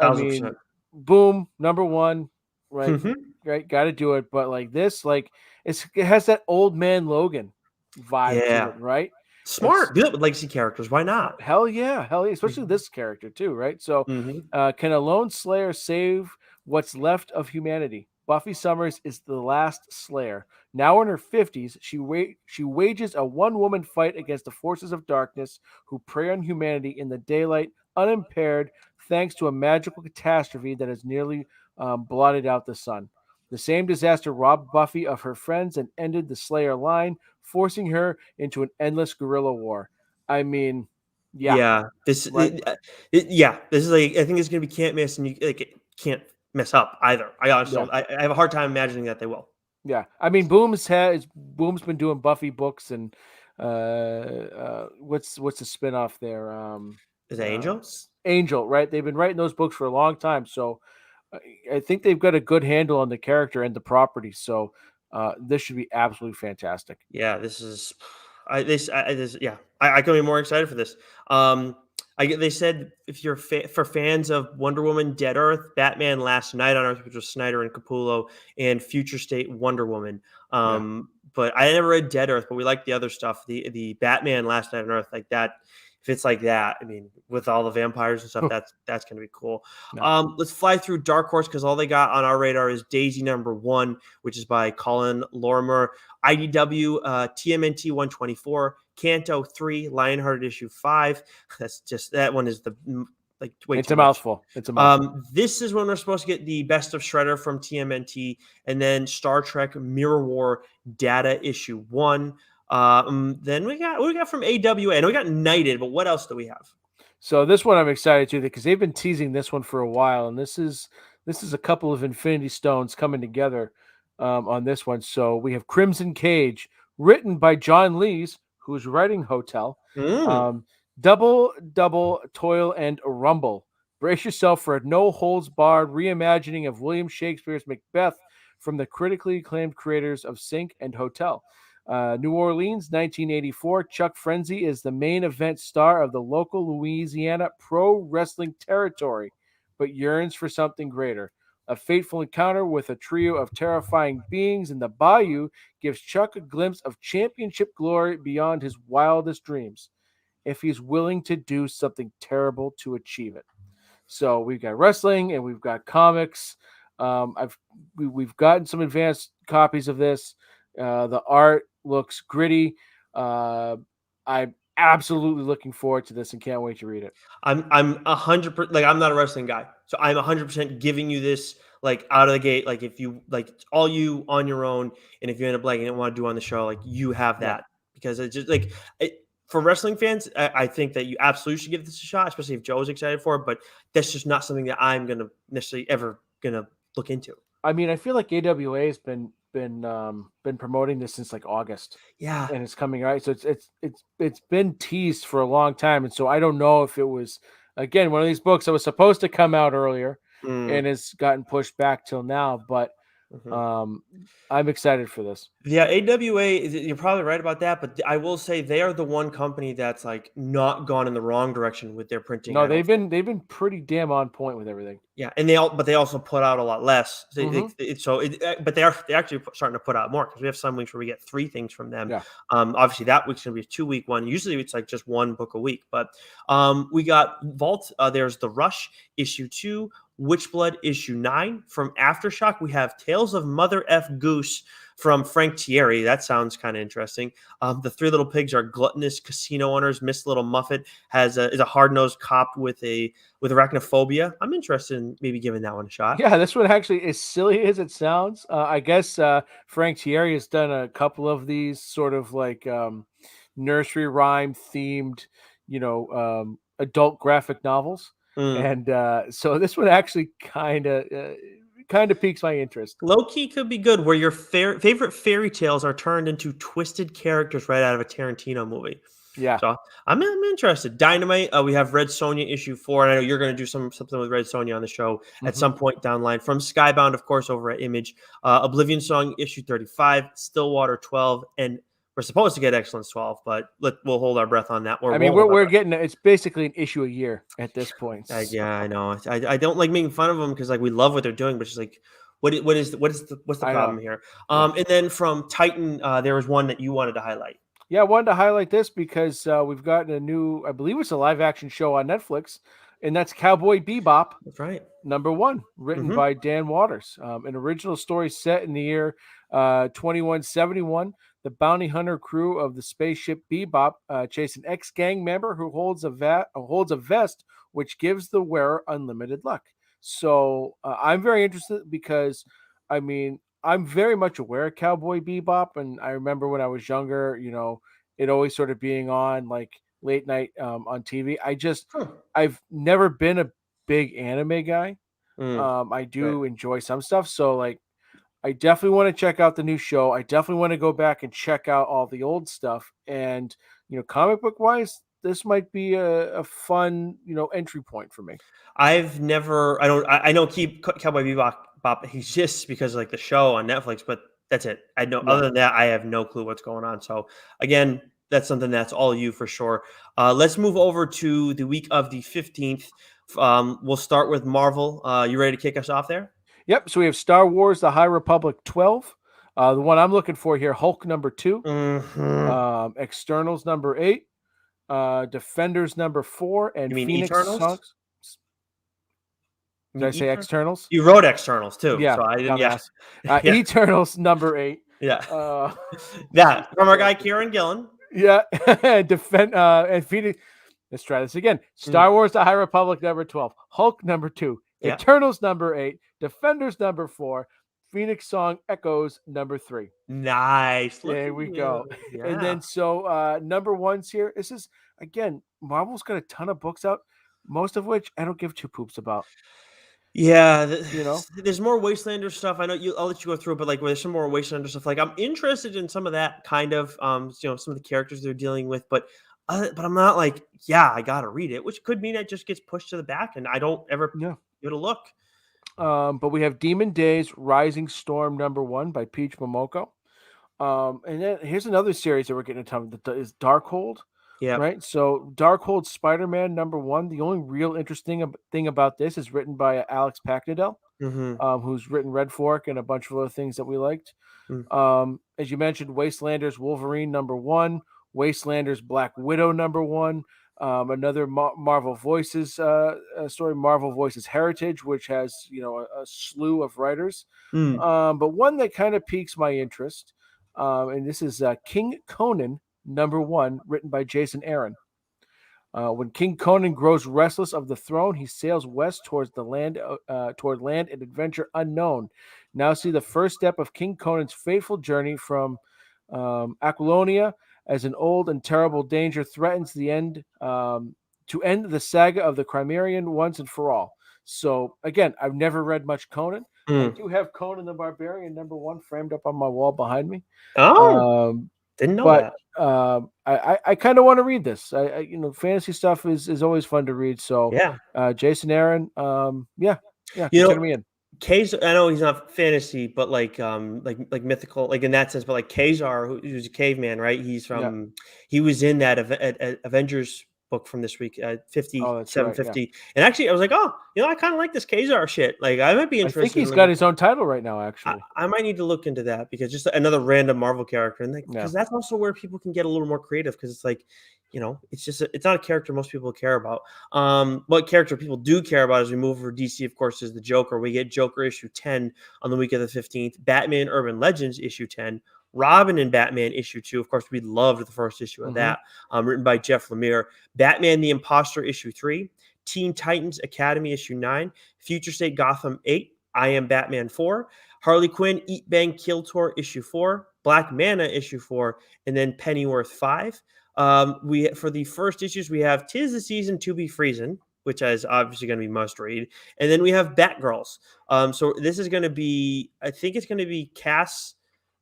[SPEAKER 1] I mean, Boom, number 1, right? Right. Got to do it. But like this, like it has that old man Logan vibe to it, right?
[SPEAKER 2] Smart. Do it with legacy characters. Why not?
[SPEAKER 1] Hell yeah. Especially this character too, right? So can a lone Slayer save what's left of humanity? Buffy Summers is the last Slayer. Now in her 50s, she wages a one-woman fight against the forces of darkness who prey on humanity in the daylight, unimpaired, thanks to a magical catastrophe that has nearly blotted out the sun. The same disaster robbed Buffy of her friends and ended the Slayer line, forcing her into an endless guerrilla war. I mean, Yeah,
[SPEAKER 2] Yeah, this
[SPEAKER 1] right.
[SPEAKER 2] yeah, this is like I think it's gonna be can't miss, and you like it can't mess up either. I honestly
[SPEAKER 1] Yeah.
[SPEAKER 2] don't. I have a hard time imagining that they will.
[SPEAKER 1] Yeah. I mean, Boom's been doing Buffy books and what's the spinoff there?
[SPEAKER 2] Is that Angel?
[SPEAKER 1] Angel, right? They've been writing those books for a long time, so I think they've got a good handle on the character and the property. So this should be absolutely fantastic.
[SPEAKER 2] Yeah, this is this yeah. I couldn't be more excited for this. They said if you're for fans of Wonder Woman, Dead Earth, Batman, Last Night on Earth, which was Snyder and Capullo, and Future State Wonder Woman.
[SPEAKER 1] Yeah.
[SPEAKER 2] But I never read Dead Earth, but we like the other stuff. The Batman, Last Night on Earth, like that. If it's like that, I mean, with all the vampires and stuff, that's gonna be cool.
[SPEAKER 1] Yeah.
[SPEAKER 2] Let's fly through Dark Horse because all they got on our radar is Daisy #1, which is by Colin Lorimer. IDW TMNT 124, Canto 3, Lionhearted issue 5. That's just that one is like way
[SPEAKER 1] It's
[SPEAKER 2] too
[SPEAKER 1] a
[SPEAKER 2] much.
[SPEAKER 1] mouthful. It's a mouthful.
[SPEAKER 2] This is when we're supposed to get the Best of Shredder from TMNT, and then Star Trek Mirror War Data issue 1. Then we got from AWA, and we got Knighted, but what else do we have?
[SPEAKER 1] So this one I'm excited to because they've been teasing this one for a while, and this is a couple of Infinity Stones coming together on this one. So we have Crimson Cage, written by John Lees, who's writing Hotel.
[SPEAKER 2] Mm.
[SPEAKER 1] Um, double toil and rumble. Brace yourself for a no holds barred reimagining of William Shakespeare's Macbeth from the critically acclaimed creators of Sync and Hotel. New Orleans, 1984. Chuck Frenzy is the main event star of the local Louisiana pro wrestling territory, but yearns for something greater. A fateful encounter with a trio of terrifying beings in the bayou gives Chuck a glimpse of championship glory beyond his wildest dreams, if he's willing to do something terrible to achieve it. So we've got wrestling and we've got comics. We've gotten some advanced copies of this. The art looks gritty. I'm absolutely looking forward to this and can't wait to read it.
[SPEAKER 2] I'm 100% like I'm not a wrestling guy, so I'm 100% giving you this like out of the gate. Like if you like all you on your own, and if you end up liking it and want to do on the show, like you have
[SPEAKER 1] Yeah.
[SPEAKER 2] that because it's just like for wrestling fans, I think that you absolutely should give this a shot, especially if Joe's excited for it. But that's just not something that I'm gonna necessarily ever gonna look into.
[SPEAKER 1] I mean, I feel like AWA has been promoting this since like August,
[SPEAKER 2] Yeah.
[SPEAKER 1] and it's coming out. So it's been teased for a long time, and so I don't know if it was again one of these books that was supposed to come out earlier
[SPEAKER 2] Mm,
[SPEAKER 1] and has gotten pushed back till now. But
[SPEAKER 2] mhm.
[SPEAKER 1] um, I'm excited for this.
[SPEAKER 2] Yeah, AWA, you're probably right about that, but I will say they are the one company that's like not gone in the wrong direction with their printing.
[SPEAKER 1] No,
[SPEAKER 2] I
[SPEAKER 1] they've
[SPEAKER 2] don't
[SPEAKER 1] been
[SPEAKER 2] think.
[SPEAKER 1] they've been pretty damn on point with everything.
[SPEAKER 2] Yeah, and but they also put out a lot less.
[SPEAKER 1] Hmm.
[SPEAKER 2] But they're actually starting to put out more because we have some weeks where we get 3 things from them.
[SPEAKER 1] Yeah.
[SPEAKER 2] Obviously that week's gonna be a 2 week one. Usually it's like just one book a week, but we got Vault. There's the Rush issue 2, Witchblood issue 9 from Aftershock. We have Tales of Mother F Goose from Frank Thierry. That sounds kind of interesting. The Three Little Pigs are gluttonous casino owners. Miss Little Muffet is a hard nosed cop with arachnophobia. I'm interested in maybe giving that one a shot.
[SPEAKER 1] Yeah, this one actually, as silly as it sounds, I guess Frank Thierry has done a couple of these sort of like nursery rhyme themed, adult graphic novels,
[SPEAKER 2] Mm.
[SPEAKER 1] and so this one actually kind of piques my interest.
[SPEAKER 2] Low key could be good, where your favorite fairy tales are turned into twisted characters right out of a Tarantino movie.
[SPEAKER 1] Yeah.
[SPEAKER 2] So I'm interested. Dynamite. We have Red Sonja issue 4, and I know you're going to do something with Red Sonja on the show at
[SPEAKER 1] Hmm.
[SPEAKER 2] some point down the line. From Skybound, of course, over at Image. Oblivion Song issue 35, Stillwater 12, and we're supposed to get Excellence 12, but we'll hold our breath on that. Or
[SPEAKER 1] I mean,
[SPEAKER 2] won't
[SPEAKER 1] we're
[SPEAKER 2] hold our
[SPEAKER 1] we're
[SPEAKER 2] breath.
[SPEAKER 1] getting it's basically an issue a year at this point. So,
[SPEAKER 2] Yeah, I know. I don't like making fun of them because like we love what they're doing, but it's like, what's the
[SPEAKER 1] I
[SPEAKER 2] problem
[SPEAKER 1] know.
[SPEAKER 2] here?
[SPEAKER 1] Yeah.
[SPEAKER 2] And then from Titan, there was one that you wanted to highlight.
[SPEAKER 1] Yeah, I wanted to highlight this because we've gotten a new, I believe it's a live action show on Netflix, and that's Cowboy Bebop
[SPEAKER 2] That's right.
[SPEAKER 1] #1, written
[SPEAKER 2] Hmm.
[SPEAKER 1] by Dan Waters. An original story set in the year 2171. The bounty hunter crew of the spaceship Bebop chase an ex-gang member who holds a vest which gives the wearer unlimited luck. So I'm very interested because, I mean, I'm very much aware of Cowboy Bebop, and I remember when I was younger, it always sort of being on like late night on TV.
[SPEAKER 2] Huh.
[SPEAKER 1] I've never been a big anime guy.
[SPEAKER 2] Mm,
[SPEAKER 1] I
[SPEAKER 2] right.
[SPEAKER 1] do enjoy some stuff, so like I definitely want to check out the new show. I definitely want to go back and check out all the old stuff. And comic book wise, this might be a fun entry point for me.
[SPEAKER 2] I've never. I don't. I know Keep Cowboy Bebop exists because of, like, the show on Netflix, but that's it. I know.
[SPEAKER 1] Yeah.
[SPEAKER 2] Other than that, I have no clue what's going on. So again, that's something that's all you for sure. Let's move over to the week of the 15th. We'll start with Marvel. You ready to kick us off there?
[SPEAKER 1] Yep. So we have Star Wars: The High Republic 12. The one I'm looking for here, Hulk number 2,
[SPEAKER 2] Hmm.
[SPEAKER 1] Externals number 8, Defenders number 4,
[SPEAKER 2] You
[SPEAKER 1] and
[SPEAKER 2] mean
[SPEAKER 1] Phoenix
[SPEAKER 2] Eternals?
[SPEAKER 1] Suns.
[SPEAKER 2] You
[SPEAKER 1] Did I
[SPEAKER 2] mean
[SPEAKER 1] say
[SPEAKER 2] Eternals?
[SPEAKER 1] externals?
[SPEAKER 2] You wrote Externals too,
[SPEAKER 1] Yeah,
[SPEAKER 2] so I didn't. Yeah,
[SPEAKER 1] dumbass.
[SPEAKER 2] yeah,
[SPEAKER 1] Eternals number 8.
[SPEAKER 2] yeah.
[SPEAKER 1] Uh,
[SPEAKER 2] Yeah, from our guy
[SPEAKER 1] distracted.
[SPEAKER 2] Kieran Gillen.
[SPEAKER 1] Yeah, and Phoenix. Let's try this again.
[SPEAKER 2] Mm,
[SPEAKER 1] Star Wars: The High Republic number 12, Hulk number 2,
[SPEAKER 2] yeah.
[SPEAKER 1] Eternals number 8, Defenders number 4, Phoenix Song Echoes number 3.
[SPEAKER 2] Nice. Look
[SPEAKER 1] There
[SPEAKER 2] at
[SPEAKER 1] we
[SPEAKER 2] you.
[SPEAKER 1] go. And
[SPEAKER 2] Yeah.
[SPEAKER 1] then so number ones here. This is again, Marvel's got a ton of books out, most of which I don't give two poops about.
[SPEAKER 2] Yeah,
[SPEAKER 1] You know?
[SPEAKER 2] there's more Wastelander stuff. I know you. I'll let you go through, but like, there's some more Wastelander stuff. Like, I'm interested in some of that kind of, some of the characters they're dealing with, but I'm not like, yeah, I gotta read it, which could mean it just gets pushed to the back, and I don't ever
[SPEAKER 1] Yeah.
[SPEAKER 2] give it a look.
[SPEAKER 1] But we have Demon Days Rising Storm number 1 by Peach Momoko. And then here's another series that we're getting a ton of that is Darkhold,
[SPEAKER 2] Yep.
[SPEAKER 1] right? So Darkhold Spider-Man number 1. The only real interesting thing about this is written by Alex Packnadel,
[SPEAKER 2] Mm-hmm.
[SPEAKER 1] who's written Red Fork and a bunch of other things that we liked.
[SPEAKER 2] Mm.
[SPEAKER 1] As you mentioned, Wastelanders Wolverine number 1, Wastelanders Black Widow number 1, another Marvel Voices story, Marvel Voices Heritage, which has a slew of writers.
[SPEAKER 2] Mm.
[SPEAKER 1] But one that kind of piques my interest, and this is King Conan number 1, written by Jason Aaron. When King Conan grows restless of the throne, he sails west towards the land, toward land and adventure unknown. Now see the first step of King Conan's fateful journey from Aquilonia, as an old and terrible danger threatens the end to end the saga of the Crimean once and for all. So again, I've never read much Conan. I
[SPEAKER 2] Mm.
[SPEAKER 1] do have Conan the Barbarian number 1 framed up on my wall behind me.
[SPEAKER 2] Oh,
[SPEAKER 1] Um,
[SPEAKER 2] didn't know
[SPEAKER 1] but
[SPEAKER 2] that.
[SPEAKER 1] I kind of want to read this. Fantasy stuff is always fun to read. So
[SPEAKER 2] Yeah.
[SPEAKER 1] Jason Aaron, yeah,
[SPEAKER 2] You
[SPEAKER 1] consider
[SPEAKER 2] know,
[SPEAKER 1] me in.
[SPEAKER 2] K's. I know he's not fantasy, but like mythical, like in that sense. But like Kazar, who's a caveman, right?
[SPEAKER 1] Yeah.
[SPEAKER 2] He was in that Avengers book from this week,
[SPEAKER 1] Oh, that's right. Yeah.
[SPEAKER 2] 50. And actually, I was like, oh, I kind of like this Kazar shit. Like, I might be
[SPEAKER 1] I think
[SPEAKER 2] interested in
[SPEAKER 1] he's
[SPEAKER 2] looking.
[SPEAKER 1] got his own title right now. Actually.
[SPEAKER 2] I might need to look into that, because just another random Marvel character, and
[SPEAKER 1] Yeah.
[SPEAKER 2] because that's also where people can get a little more creative, because it's like, it's just it's not a character most people care about. What character people do care about as we move over DC, of course, is the Joker. We get Joker issue 10 on the week of the 15th, Batman Urban Legends issue 10, Robin and Batman issue 2. Of course, we loved the first issue of
[SPEAKER 1] Mm-hmm.
[SPEAKER 2] that, written by Jeff Lemire. Batman the Imposter issue 3, Teen Titans Academy issue 9, Future State Gotham 8, I Am Batman 4, Harley Quinn Eat Bang Kill Tour issue 4, Black Manta issue 4, and then Pennyworth 5. We for the first issues, we have Tis the Season to Be Freezing, which is obviously going to be must read, and then we have Batgirls. So this is going to be, I think it's going to be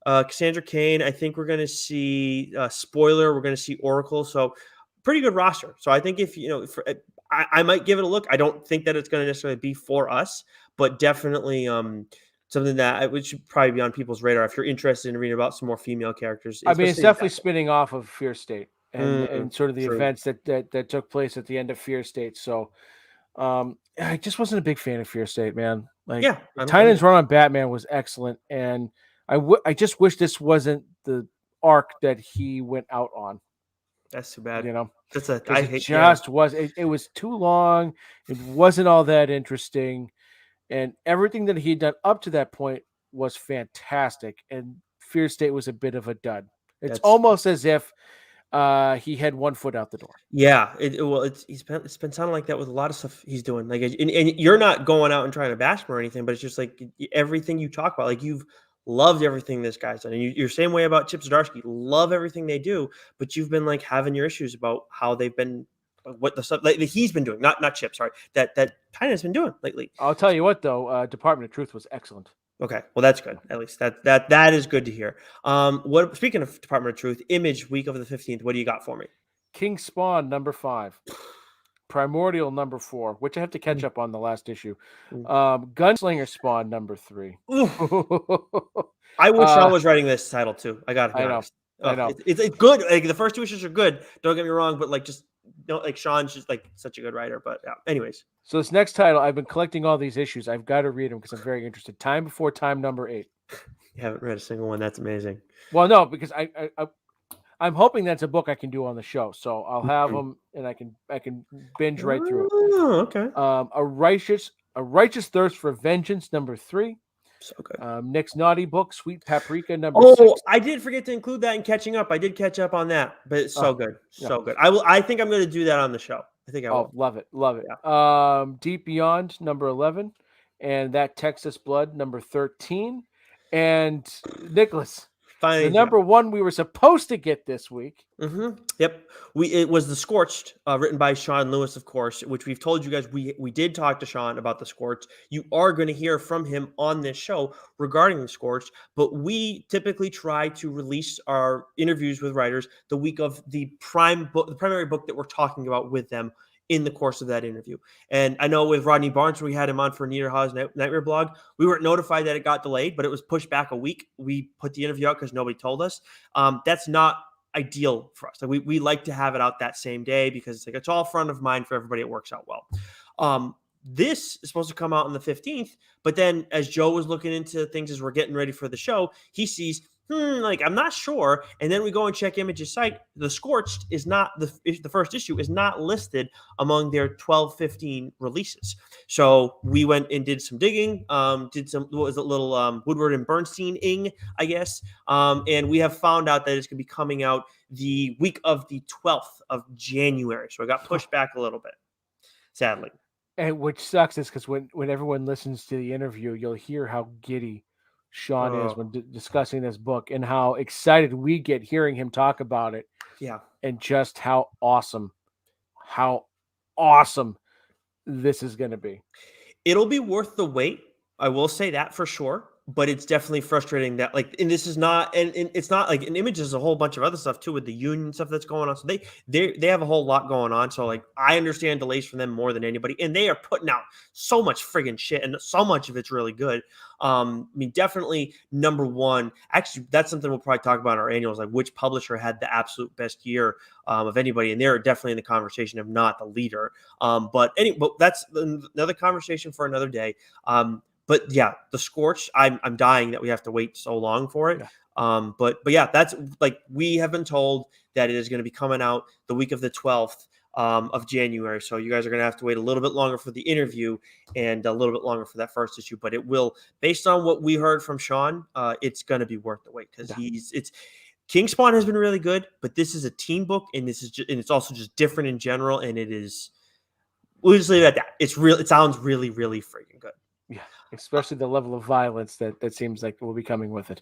[SPEAKER 2] Cassandra Cain. I think we're going to see Spoiler. We're going to see Oracle. So pretty good roster. So I think if I might give it a look. I don't think that it's going to necessarily be for us, but definitely something that it should probably be on people's radar if you're interested in reading about some more female characters,
[SPEAKER 1] I mean, it's
[SPEAKER 2] especially in
[SPEAKER 1] definitely
[SPEAKER 2] that.
[SPEAKER 1] spinning off of Fear State and sort of the
[SPEAKER 2] True.
[SPEAKER 1] events that took place at the end of Fear State. So I just wasn't a big fan of Fear State, man. Like
[SPEAKER 2] Yeah, I don't blame
[SPEAKER 1] Tynan's
[SPEAKER 2] you.
[SPEAKER 1] run on Batman was excellent, and I just wish this wasn't the arc that he went out on.
[SPEAKER 2] That's too bad.
[SPEAKER 1] Because
[SPEAKER 2] I
[SPEAKER 1] it
[SPEAKER 2] hate. Yeah.
[SPEAKER 1] just was it was too long. It wasn't all that interesting, and everything that he'd done up to that point was fantastic. And Fear State was a bit of a dud. It's
[SPEAKER 2] That's
[SPEAKER 1] almost as if he had one foot out the door.
[SPEAKER 2] Yeah. Well, it's been sounding like that with a lot of stuff he's doing. Like, and you're not going out and trying to bash him or anything, but it's just like everything you talk about. Like, you've loved everything this guy's done. And you're same way about Chip Zdarsky, love everything they do, but you've been like having your issues about how they've been, what the stuff that he's been doing, not Chip, sorry, that Tynan's been doing lately.
[SPEAKER 1] I'll tell you what, though, Department of Truth was excellent.
[SPEAKER 2] Okay, well that's good. At least that is good to hear. What speaking of Department of Truth, Image week of the 15th, what do you got for me?
[SPEAKER 1] King Spawn number 5. Primordial number 4, which I have to catch
[SPEAKER 2] Mm.
[SPEAKER 1] up on the last issue. Gunslinger Spawn number 3.
[SPEAKER 2] I wish I was writing this title too. I gotta be honest.
[SPEAKER 1] I know.
[SPEAKER 2] It's good. Like the first 2 issues are good. Don't get me wrong, but like just like Sean's just like such a good writer. But yeah. Anyways,
[SPEAKER 1] So this next title, I've been collecting all these issues. I've got to read them because I'm very interested. Time Before Time number 8.
[SPEAKER 2] you haven't read a single one. That's amazing.
[SPEAKER 1] Well, no, because I'm hoping that's a book I can do on the show. So I'll have them and I can binge right through it.
[SPEAKER 2] Oh, okay.
[SPEAKER 1] A righteous thirst for vengeance number 3.
[SPEAKER 2] So good.
[SPEAKER 1] Nick's naughty book, Sweet Paprika number 6.
[SPEAKER 2] I did forget to include that in catching up. I did catch up on that, but it's so good, so
[SPEAKER 1] yeah.
[SPEAKER 2] good. I think I'm going to do that on the show. I think I will.
[SPEAKER 1] Love it.
[SPEAKER 2] Yeah.
[SPEAKER 1] Deep Beyond number 11, and That Texas Blood number 13, and Nicholas.
[SPEAKER 2] Finally,
[SPEAKER 1] the number 1 we were supposed to get this week.
[SPEAKER 2] Yep. It was The Scorched, written by Sean Lewis, of course, which we've told you guys we did talk to Sean about The Scorched. You are going to hear from him on this show regarding The Scorched, but we typically try to release our interviews with writers the week of the primary book that we're talking about with them in the course of that interview. And I know with Rodney Barnes, we had him on for Neither Hawes Nightmare blog. We weren't notified that it got delayed, but it was pushed back a week. We put the interview out because nobody told us. That's not ideal for us. Like we like to have it out that same day because it's all front of mind for everybody. It works out well. This is supposed to come out on the 15th, but then as Joe was looking into things as we're getting ready for the show, he sees, I'm not sure. And then we go and check Image's site. The Scorched is not the first issue is not listed among their 12-15 releases. So we went and did some digging, did some, what was it, little Woodward and Bernstein-ing, I guess. And we have found out that it's going to be coming out the week of the 12th of January. So it got pushed back a little bit, sadly.
[SPEAKER 1] And which sucks is because when everyone listens to the interview, you'll hear how giddy Sean is when discussing this book and how excited we get hearing him talk about it.
[SPEAKER 2] Yeah.
[SPEAKER 1] And just how awesome this is going to be.
[SPEAKER 2] It'll be worth the wait. I will say that for sure. But it's definitely frustrating that and this is not, and it's not like an Image is a whole bunch of other stuff too with the union stuff that's going on. So they have a whole lot going on. So I understand delays from them more than anybody, and they are putting out so much friggin' shit, and so much of it's really good. Definitely number 1. Actually, that's something we'll probably talk about in our annuals, like which publisher had the absolute best year of anybody, and they're definitely in the conversation, if not the leader. But that's another conversation for another day. But yeah, The Scorched, I'm dying that we have to wait so long for it. Yeah. But yeah, that's we have been told that it is going to be coming out the week of the 12th of January. So you guys are going to have to wait a little bit longer for the interview and a little bit longer for that first issue. But it will, based on what we heard from Sean, it's going to be worth the wait because King Spawn has been really good, but this is a team book, and it's also just different in general, and it is. We'll just leave it at that. It sounds really, really freaking good.
[SPEAKER 1] Yeah. Especially the level of violence that seems like will be coming with it.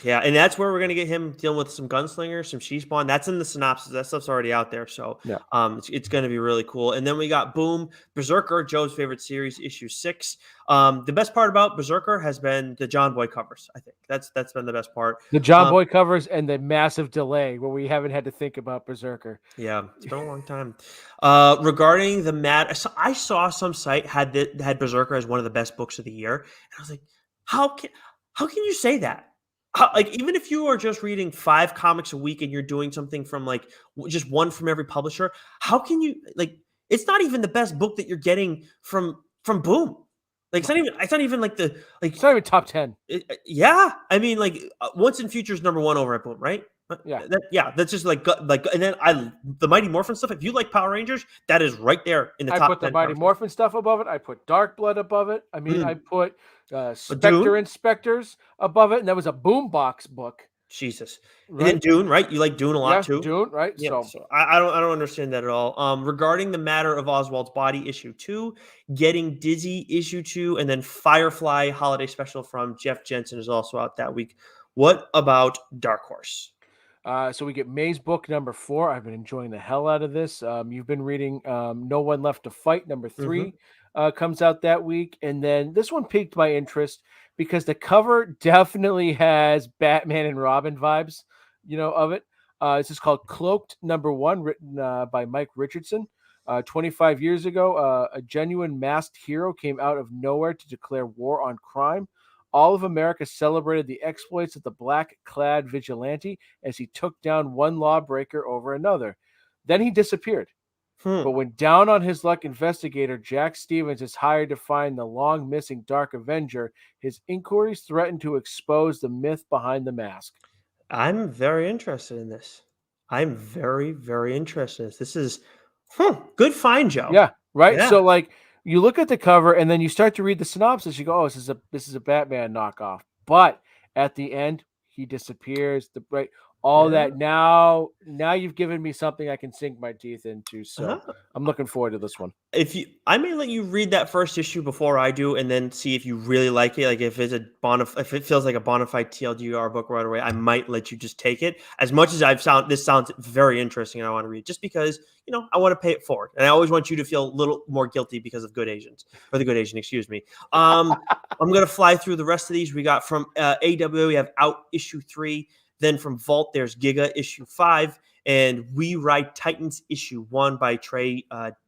[SPEAKER 2] Yeah, and that's where we're going to get him dealing with some gunslingers, some she-spawn. That's in the synopsis. That stuff's already out there. So yeah. It's going to be really cool. And then we got Boom, Berserker, Joe's favorite series, issue 6. The best part about Berserker has been the John Boy covers, I think. That's been the best part.
[SPEAKER 1] The John Boy covers and the massive delay where we haven't had to think about Berserker.
[SPEAKER 2] Yeah, it's been a long time. Regarding the I saw some site had Berserker as one of the best books of the year. And I was like, how can you say that? Even if you are just reading 5 comics a week and you're doing something from just one from every publisher, how can you it's not even the best book that you're getting from Boom. It's not even it's
[SPEAKER 1] not even top 10.
[SPEAKER 2] Yeah. Once in Future's number 1 over at Boom, right?
[SPEAKER 1] Yeah.
[SPEAKER 2] That's just and then the Mighty Morphin stuff. If you like Power Rangers, that is right there in the top 10.
[SPEAKER 1] I put the Mighty Morphin stuff above it. I put Dark Blood above it. I put Spectre Inspectors above it, and that was a Boombox book.
[SPEAKER 2] Jesus. And then
[SPEAKER 1] right?
[SPEAKER 2] Dune, right? You like Dune a lot
[SPEAKER 1] Yeah,
[SPEAKER 2] too?
[SPEAKER 1] Dune, right?
[SPEAKER 2] Yeah,
[SPEAKER 1] So
[SPEAKER 2] so I don't understand that at all. Regarding the matter of Oswald's body, issue 2, Getting Dizzy, issue 2, and then Firefly holiday special from Jeff Jensen is also out that week. What about Dark Horse?
[SPEAKER 1] So we get May's book number 4. I've been enjoying the hell out of this. You've been reading No One Left to Fight number
[SPEAKER 2] Mm-hmm.
[SPEAKER 1] 3 comes out that week, and then this one piqued my interest because the cover definitely has Batman and Robin vibes, of it. This is called Cloaked number 1, written by Mike Richardson. 25 years ago, a genuine masked hero came out of nowhere to declare war on crime. All of America celebrated the exploits of the black-clad vigilante as he took down one lawbreaker over another. Then he disappeared.
[SPEAKER 2] Hmm.
[SPEAKER 1] But when down on his luck investigator Jack Stevens is hired to find the long missing Dark Avenger, his inquiries threaten to expose the myth behind the mask.
[SPEAKER 2] I'm very interested in this. I'm very, very interested in this. This is good find, Joe.
[SPEAKER 1] Yeah, right.
[SPEAKER 2] Yeah.
[SPEAKER 1] So like you look at the cover and then you start to read the synopsis. You go, "Oh, this is a Batman knockoff." But at the end, he disappears. The right, all
[SPEAKER 2] Yeah.
[SPEAKER 1] that. Now you've given me something I can sink my teeth into. So
[SPEAKER 2] Uh-huh.
[SPEAKER 1] I'm looking forward to this one.
[SPEAKER 2] If you I may let you read that first issue before I do, and then see if you really like it. Like if if it feels like a bona fide TLDR book right away, I might let you just take it. As much as this sounds very interesting, and I want to read, just because I want to pay it forward, and I always want you to feel a little more guilty because of Good Asians or the Good Asian, excuse me. I'm gonna fly through the rest of these. We got from AWA, we have Out issue 3. Then from Vault, there's Giga issue 5, and We Ride Titans issue 1 by Trey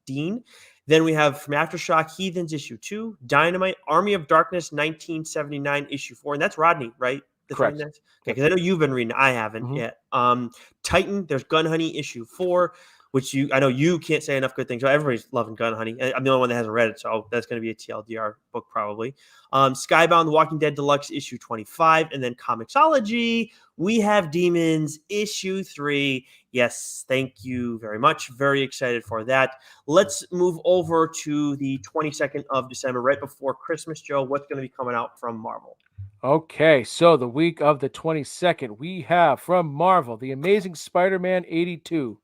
[SPEAKER 2] Dean. Then we have from Aftershock, Heathens issue 2, Dynamite, Army of Darkness 1979 issue 4, and that's Rodney, right? That's right.
[SPEAKER 1] Correct.
[SPEAKER 2] Okay, because I know you've been reading. I haven't
[SPEAKER 1] Mhm.
[SPEAKER 2] yet. Titan, there's Gun Honey issue 4, which I know you can't say enough good things. Everybody's loving Gun Honey. I'm the only one that hasn't read it, so that's going to be a TLDR book probably. Skybound, The Walking Dead Deluxe issue 25, and then Comixology, we have Demons issue 3. Yes, thank you very much. Very excited for that. Let's move over to the 22nd of December, right before Christmas, Joe. What's going to be coming out from Marvel?
[SPEAKER 1] Okay, so the week of the 22nd, we have from Marvel The Amazing Spider Man 82,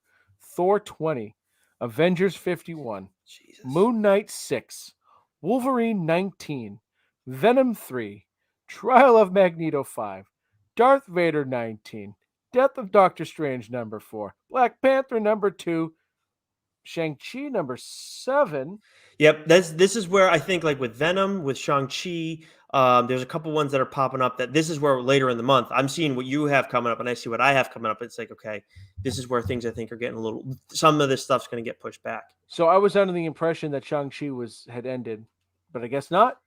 [SPEAKER 1] Thor 20, Avengers 51,
[SPEAKER 2] Jesus.
[SPEAKER 1] Moon Knight 6, Wolverine 19, Venom 3, Trial of Magneto 5, Darth Vader 19, Death of Doctor Strange number 4, Black Panther number 2, Shang-Chi number 7.
[SPEAKER 2] Yep, this is where I think, like with Venom, with Shang-Chi, there's a couple ones that are popping up that this is where later in the month I'm seeing what you have coming up and I see what I have coming up. It's like, okay, this is where things I think are getting some of this stuff's going to get pushed back.
[SPEAKER 1] So I was under the impression that Shang-Chi had ended, but I guess not.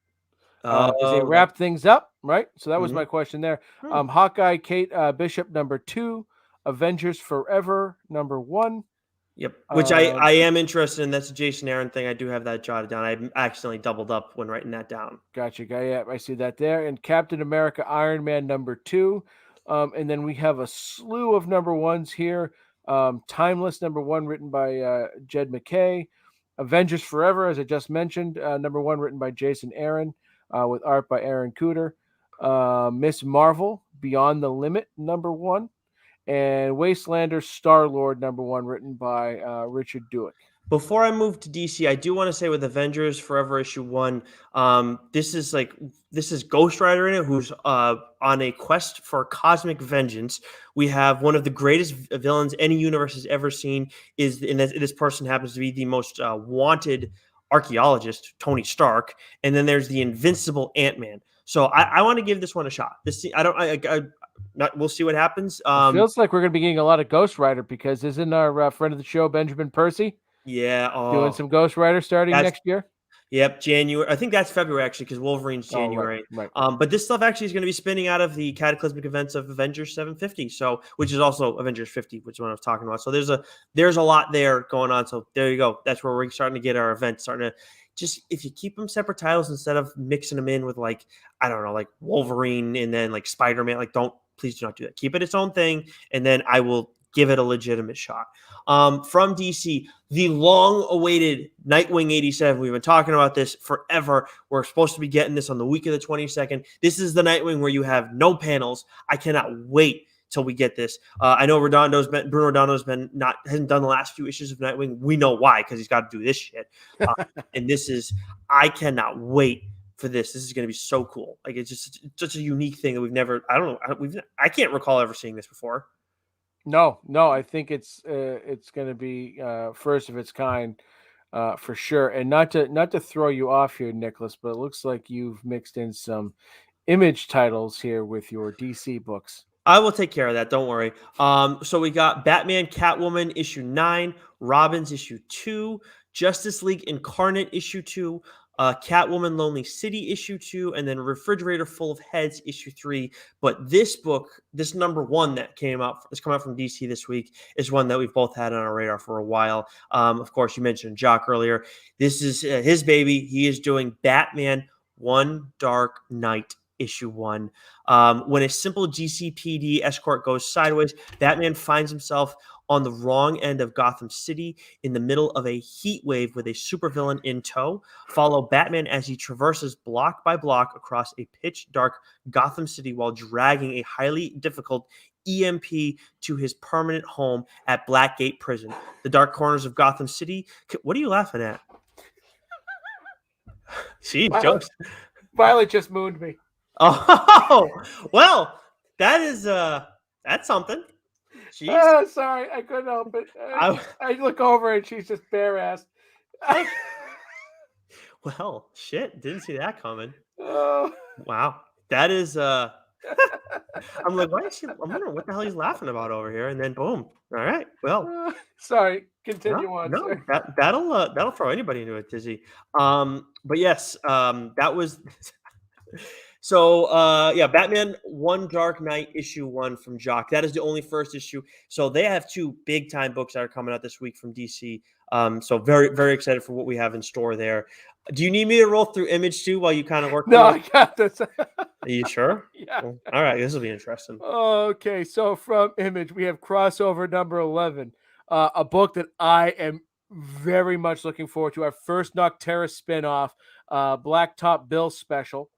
[SPEAKER 1] Because they
[SPEAKER 2] Oh, that.
[SPEAKER 1] wrapped things up, right? So that was
[SPEAKER 2] Mhm.
[SPEAKER 1] my question there.
[SPEAKER 2] Hmm.
[SPEAKER 1] Hawkeye, Kate Bishop, number 2, Avengers Forever, number 1.
[SPEAKER 2] Yep, which I
[SPEAKER 1] Um,
[SPEAKER 2] I am interested in. That's a Jason Aaron thing. I do have that jotted down. I accidentally doubled up when writing that down.
[SPEAKER 1] Gotcha, guy. Yeah, I see that there. And Captain America, Iron Man, number 2. And then we have a slew of number 1s here. Timeless, number 1, written by Jed McKay. Avengers Forever, as I just mentioned, number 1, written by Jason Aaron, with art by Aaron Cooter. Miss Marvel, Beyond the Limit, number 1. And Wastelander Star Lord number 1, written by Richard Dueck.
[SPEAKER 2] Before I move to DC, I do want to say with Avengers Forever issue 1, this is Ghost Rider in it, who's on a quest for cosmic vengeance. We have one of the greatest villains any universe has ever seen. And this person happens to be the most wanted archaeologist, Tony Stark. And then there's the invincible Ant-Man. So I want to give this one a shot. We'll see what happens.
[SPEAKER 1] It feels like we're going to be getting a lot of Ghost Rider because isn't our friend of the show Benjamin Percy
[SPEAKER 2] Yeah.
[SPEAKER 1] doing
[SPEAKER 2] Oh,
[SPEAKER 1] some Ghost Rider starting
[SPEAKER 2] that's
[SPEAKER 1] next year?
[SPEAKER 2] Yep, January. I think that's February actually, because Wolverine's
[SPEAKER 1] Oh, right,
[SPEAKER 2] January.
[SPEAKER 1] right.
[SPEAKER 2] But this stuff actually is going to be spinning out of the cataclysmic events of Avengers 750. So, which is also Avengers 50, which is what I was talking about. So there's a lot there going on. So there you go. That's where we're starting to get our events. Starting to just, if you keep them separate titles instead of mixing them in with, like, I don't know, like Wolverine and then like Spider-Man. Like, please do not do that. Keep it its own thing, and then I will give it a legitimate shot. From DC, the long-awaited Nightwing 87. We've been talking about this forever. We're supposed to be getting this on the week of the 22nd. This is the Nightwing where you have no panels. I cannot wait till we get this. I know Bruno Redondo's hasn't done the last few issues of Nightwing. We know why, because he's got to do this shit. And I cannot wait for this. This is going to be so cool. Like, it's just such a unique thing that we've never. I don't know. I can't recall ever seeing this before.
[SPEAKER 1] No, I think it's going to be first of its kind for sure. And not to throw you off here, Nicholas, but it looks like you've mixed in some Image titles here with your DC books.
[SPEAKER 2] I will take care of that. Don't worry. So we got Batman, Catwoman issue 9, Robin's issue 2, Justice League Incarnate issue 2, Catwoman Lonely City issue 2, and then Refrigerator Full of Heads issue 3. But this book, this number 1 that came out from DC this week, is one that we've both had on our radar for a while. Of course, you mentioned Jock earlier. This is his baby. He is doing Batman One Dark Knight issue 1. When a simple GCPD escort goes sideways, Batman finds himself on the wrong end of Gotham City in the middle of a heat wave with a supervillain in tow. Follow Batman as he traverses block by block across a pitch dark Gotham City while dragging a highly difficult EMP to his permanent home at Blackgate Prison. The dark corners of Gotham City. What are you laughing at? Jeez, jokes.
[SPEAKER 1] Violet just mooned me.
[SPEAKER 2] Oh, well, that's something.
[SPEAKER 1] Sorry, I couldn't help it. I look over and she's just bare-assed.
[SPEAKER 2] Well, shit, didn't see that coming.
[SPEAKER 1] Oh.
[SPEAKER 2] Wow, that is. I'm like, why is she? I'm wondering what the hell he's laughing about over here, and then boom. All right, well,
[SPEAKER 1] sorry. Continue on.
[SPEAKER 2] No, that'll throw anybody into a tizzy. But yes, that was. So, Batman One Dark Knight issue 1 from Jock. That is the only first issue. So they have 2 big time books that are coming out this week from DC. So very, very excited for what we have in store there. Do you need me to roll through Image too while you kind of work?
[SPEAKER 1] No, I got this.
[SPEAKER 2] Are you sure?
[SPEAKER 1] Yeah.
[SPEAKER 2] Well, all right, this will be interesting.
[SPEAKER 1] Okay, so from Image, we have crossover number 11, a book that I am very much looking forward to. Our first Nocterra spinoff, Blacktop Bill special.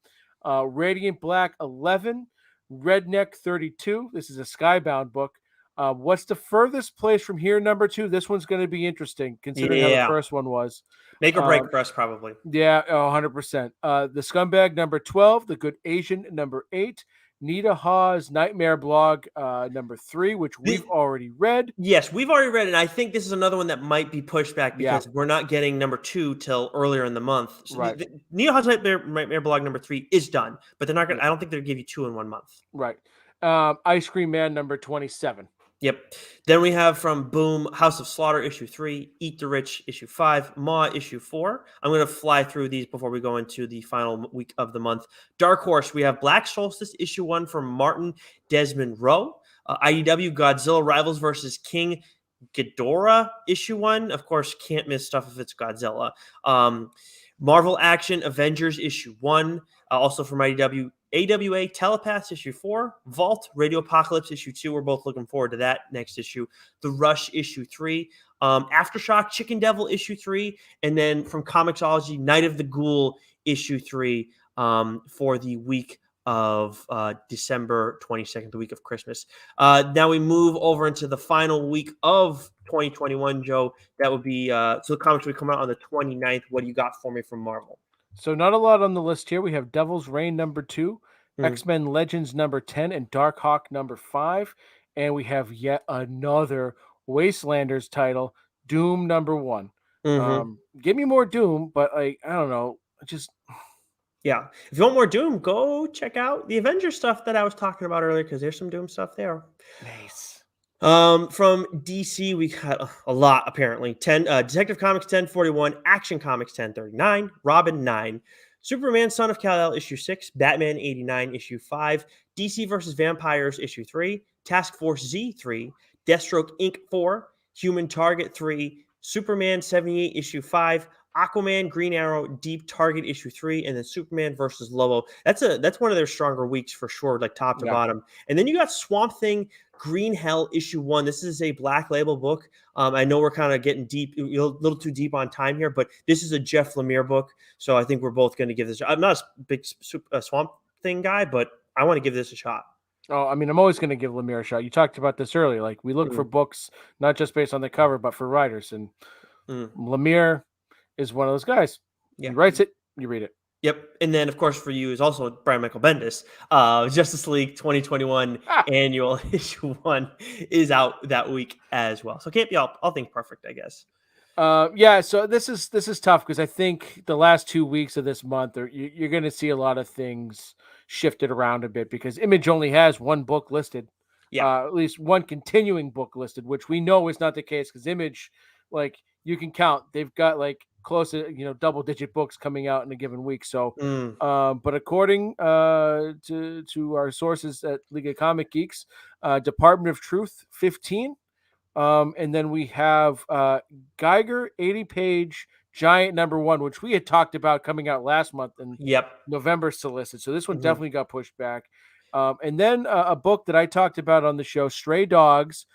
[SPEAKER 1] Radiant Black 11, Redneck 32. This is a Skybound book. What's the furthest place from here? Number 2. This one's going to be interesting considering how the first one was.
[SPEAKER 2] Make or break for us, probably.
[SPEAKER 1] Yeah, 100%. The Scumbag number 12, The Good Asian number 8, Nita Hawes Nightmare Blog number 3, which we've already read.
[SPEAKER 2] Yes, we've already read it. And I think this is another one that might be pushed back because we're not getting number 2 till earlier in the month. So
[SPEAKER 1] right.
[SPEAKER 2] Nita Hawes Nightmare Blog number 3 is done, but they're not going. I don't think they'll give you 2 in 1 month.
[SPEAKER 1] Right. Ice Cream Man number 27.
[SPEAKER 2] Yep. Then we have from Boom, House of Slaughter issue 3, Eat the Rich issue 5, Maw issue 4. I'm going to fly through these before we go into the final week of the month. Dark Horse, we have Black Solstice issue 1 from Martin Desmond Rowe. IDW Godzilla Rivals versus King Ghidorah issue 1. Of course, can't miss stuff if it's Godzilla. Marvel Action Avengers issue 1, also from IDW. AWA Telepaths issue 4, Vault Radio Apocalypse issue 2. We're both looking forward to that next issue. The Rush issue 3, Aftershock Chicken Devil issue 3, and then from Comixology Night of the Ghoul issue 3 for the week of December 22nd, the week of Christmas. Now we move over into the final week of 2021, Joe. That would be so the comics would come out on the 29th. What do you got for me from Marvel?
[SPEAKER 1] So not a lot on the list here. We have Devil's Reign number 2, X-Men Legends number 10, and Darkhawk number 5. And we have yet another Wastelanders title, Doom number 1. Give me more Doom, but I don't know.
[SPEAKER 2] Yeah. If you want more Doom, go check out the Avengers stuff that I was talking about earlier, because there's some Doom stuff there.
[SPEAKER 1] Nice.
[SPEAKER 2] From DC, we got a lot, apparently. Detective Comics 1041, Action Comics 1039, Robin 9, Superman Son of Kal-El issue 6, Batman 89 issue 5, DC vs. Vampires issue 3, Task Force Z 3, Deathstroke Inc. 4, Human Target 3, Superman 78 issue 5, Aquaman, Green Arrow, Deep Target issue 3, and then Superman versus Lobo. That's one of their stronger weeks for sure, like top to bottom. And then you got Swamp Thing, Green Hell issue 1. This is a Black Label book. I know we're kind of getting deep, a little too deep on time here, but this is a Jeff Lemire book, so I think we're both going to give this. I'm not a big Swamp Thing guy, but I want to give this a shot.
[SPEAKER 1] Oh, I mean, I'm always going to give Lemire a shot. You talked about this earlier. Like, we look for
[SPEAKER 2] Mm,
[SPEAKER 1] books not just based on the cover, but for writers. And
[SPEAKER 2] mm,
[SPEAKER 1] Lemire is one of those guys. He
[SPEAKER 2] yeah.
[SPEAKER 1] writes it, you read it.
[SPEAKER 2] Yep. And then, of course, for you is also Brian Michael Bendis. Justice League 2021
[SPEAKER 1] Ah,
[SPEAKER 2] annual issue 1 is out that week as well. So can't be all things perfect, I guess.
[SPEAKER 1] yeah. So this is tough because I think the last 2 weeks of this month, you're going to see a lot of things shifted around a bit because Image only has one book listed,
[SPEAKER 2] Yeah.
[SPEAKER 1] at least one continuing book listed, which we know is not the case because Image, like you can count, they've got like close to double-digit books coming out in a given week. So,
[SPEAKER 2] Mm,
[SPEAKER 1] but according to our sources at League of Comic Geeks, Department of Truth 15. And then we have Geiger 80-page giant #1, which we had talked about coming out last month in
[SPEAKER 2] yep.
[SPEAKER 1] November solicit. So this one
[SPEAKER 2] Mhm.
[SPEAKER 1] definitely got pushed back. And then a book that I talked about on the show, Stray Dogs,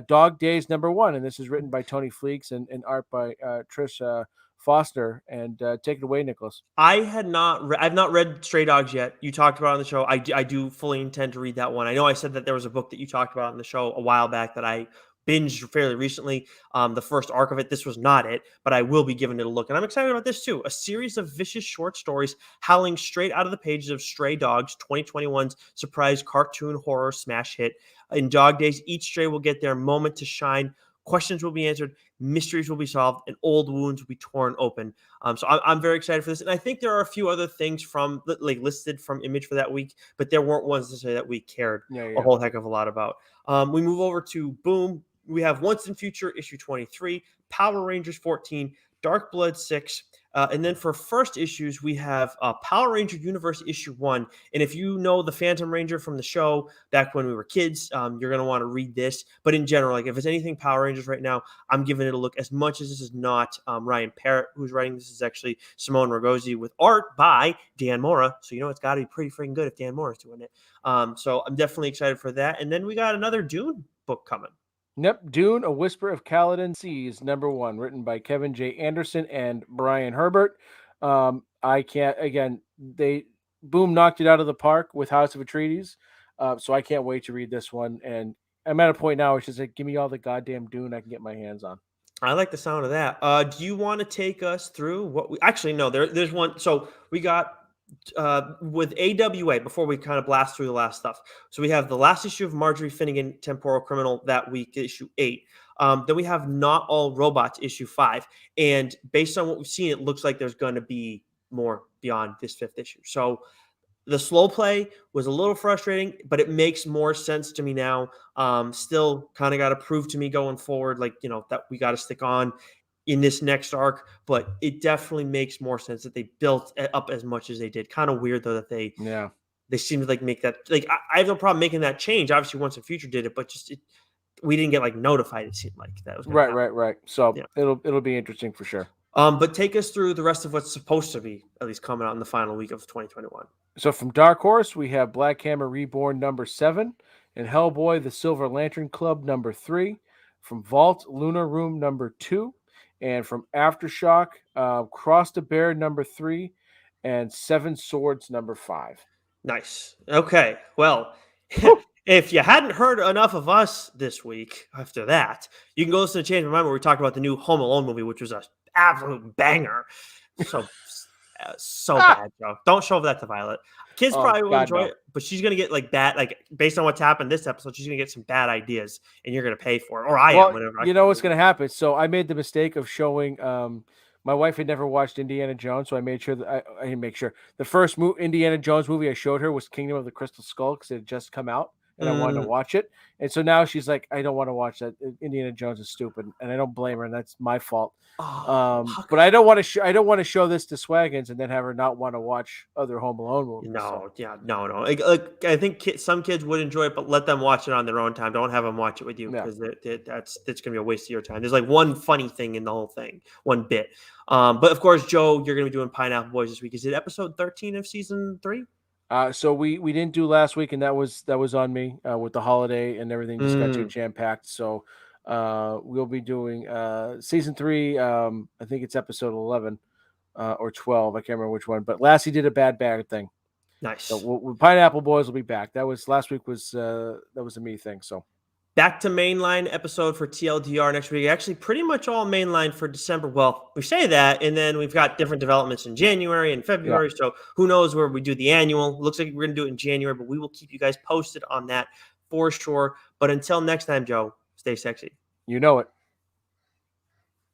[SPEAKER 1] Dog Days #1. And this is written by Tony Fleeks and art by Trish Foster. And take it away, Nicholas.
[SPEAKER 2] I've not read Stray Dogs yet. You talked about it on the show. I do fully intend to read that one. I know I said that there was a book that you talked about on the show a while back that I binged fairly recently. The first arc of it. This was not it, but I will be giving it a look. And I'm excited about this too. A series of vicious short stories howling straight out of the pages of Stray Dogs, 2021's surprise cartoon horror smash hit. In Dog Days, each stray will get their moment to shine. Questions will be answered, mysteries will be solved, and old wounds will be torn open. So I'm very excited for this, and I think there are a few other things from like listed from Image for that week, but there weren't ones necessarily that we cared
[SPEAKER 1] Yeah,
[SPEAKER 2] a
[SPEAKER 1] yeah.
[SPEAKER 2] whole heck of a lot about. We move over to Boom. We have Once in Future issue 23, Power Rangers 14, Dark Blood 6, and then for first issues we have Power Ranger Universe issue 1. And if you know the Phantom Ranger from the show back when we were kids, you're gonna want to read this. But in general, like if it's anything Power Rangers right now, I'm giving it a look. As much as this is not Ryan Parrott who's writing this, is actually Simone Ragosi with art by Dan Mora. So you know it's got to be pretty freaking good if Dan Mora's doing it. So I'm definitely excited for that. And then we got another Dune book coming.
[SPEAKER 1] Yep, Dune: A Whisper of Kaladin Seas #1, written by Kevin J. Anderson and Brian Herbert. I can't again. They Boom knocked it out of the park with House of Atreides, so I can't wait to read this one. And I'm at a point now, which is like, give me all the goddamn Dune I can get my hands on.
[SPEAKER 2] I like the sound of that. Do you want to take us through what we actually no? There's one. So we got with AWA before we kind of blast through the last stuff. So we have the last issue of Marjorie Finnegan, Temporal Criminal that week, issue 8. Then we have Not All Robots, issue 5. And based on what we've seen, it looks like there's going to be more beyond this 5th issue. So the slow play was a little frustrating, but it makes more sense to me now. Still kind of got to prove to me going forward, like, that we got to stick on in this next arc, but it definitely makes more sense that they built up as much as they did. Kind of weird though that
[SPEAKER 1] Yeah,
[SPEAKER 2] they seem to like make that like I have no problem making that change. Obviously, once the future did it, but we didn't get like notified. It seemed like that was going to
[SPEAKER 1] right,
[SPEAKER 2] happen.
[SPEAKER 1] right, right. So
[SPEAKER 2] Yeah.
[SPEAKER 1] it'll be interesting for sure.
[SPEAKER 2] But take us through the rest of what's supposed to be at least coming out in the final week of 2021.
[SPEAKER 1] So from Dark Horse, we have Black Hammer Reborn #7 and Hellboy: The Silver Lantern Club #3. From Vault, Lunar Room #2, and from Aftershock, Cross the Bear #3, and Seven Swords #5.
[SPEAKER 2] Nice. Okay. Well,
[SPEAKER 1] Whew.
[SPEAKER 2] if you hadn't heard enough of us this week after that, you can go listen to Change My Mind where we talked about the new Home Alone movie, which was a absolute banger. So
[SPEAKER 1] Ah!
[SPEAKER 2] bad, Joe. Don't show that to Violet. Kids
[SPEAKER 1] Oh
[SPEAKER 2] probably will
[SPEAKER 1] God,
[SPEAKER 2] enjoy
[SPEAKER 1] no.
[SPEAKER 2] it, but she's gonna get like bad, like based on what's happened this episode, she's gonna get some bad ideas, and you're gonna pay for it, or I am,
[SPEAKER 1] Well,
[SPEAKER 2] whenever I
[SPEAKER 1] you
[SPEAKER 2] come
[SPEAKER 1] know
[SPEAKER 2] to
[SPEAKER 1] what's
[SPEAKER 2] visit.
[SPEAKER 1] going to happen. So I made the mistake of showing. My wife had never watched Indiana Jones, so I made sure that I didn't make sure the first Indiana Jones movie I showed her was Kingdom of the Crystal Skull because it had just come out, and I wanted to
[SPEAKER 2] Mm,
[SPEAKER 1] watch it. And so now she's like, I don't want to watch that. Indiana Jones is stupid, and I don't blame her. And that's my fault.
[SPEAKER 2] oh, how
[SPEAKER 1] But
[SPEAKER 2] could
[SPEAKER 1] I don't want to. I don't want to show this to Swaggins and then have her not want to watch other Home Alone movies. So
[SPEAKER 2] no, yeah, no, no. Like I think some kids would enjoy it, but let them watch it on their own time. Don't have them watch it with you
[SPEAKER 1] yeah.
[SPEAKER 2] because that's gonna be a waste of your time. There's like one funny thing in the whole thing, one bit. But of course, Joe, you're gonna be doing Pineapple Boys this week. Is it episode 13 of season 3?
[SPEAKER 1] So we didn't do last week, and that was on me with the holiday and everything. Just got too
[SPEAKER 2] Mm,
[SPEAKER 1] jam packed. So we'll be doing season 3. I think it's episode 11 or 12. I can't remember which one. But Lassie did a bad thing.
[SPEAKER 2] Nice.
[SPEAKER 1] So Pineapple Boys will be back. That was last week was that was a me thing. So
[SPEAKER 2] Back to mainline episode for TLDR next week. Actually, pretty much all mainline for December. Well, we say that, and then we've got different developments in January and
[SPEAKER 1] yeah,
[SPEAKER 2] February. So who knows where we do the annual? Looks like we're going to do it in January, but we will keep you guys posted on that for sure. But until next time, Joe, stay sexy.
[SPEAKER 1] you know it.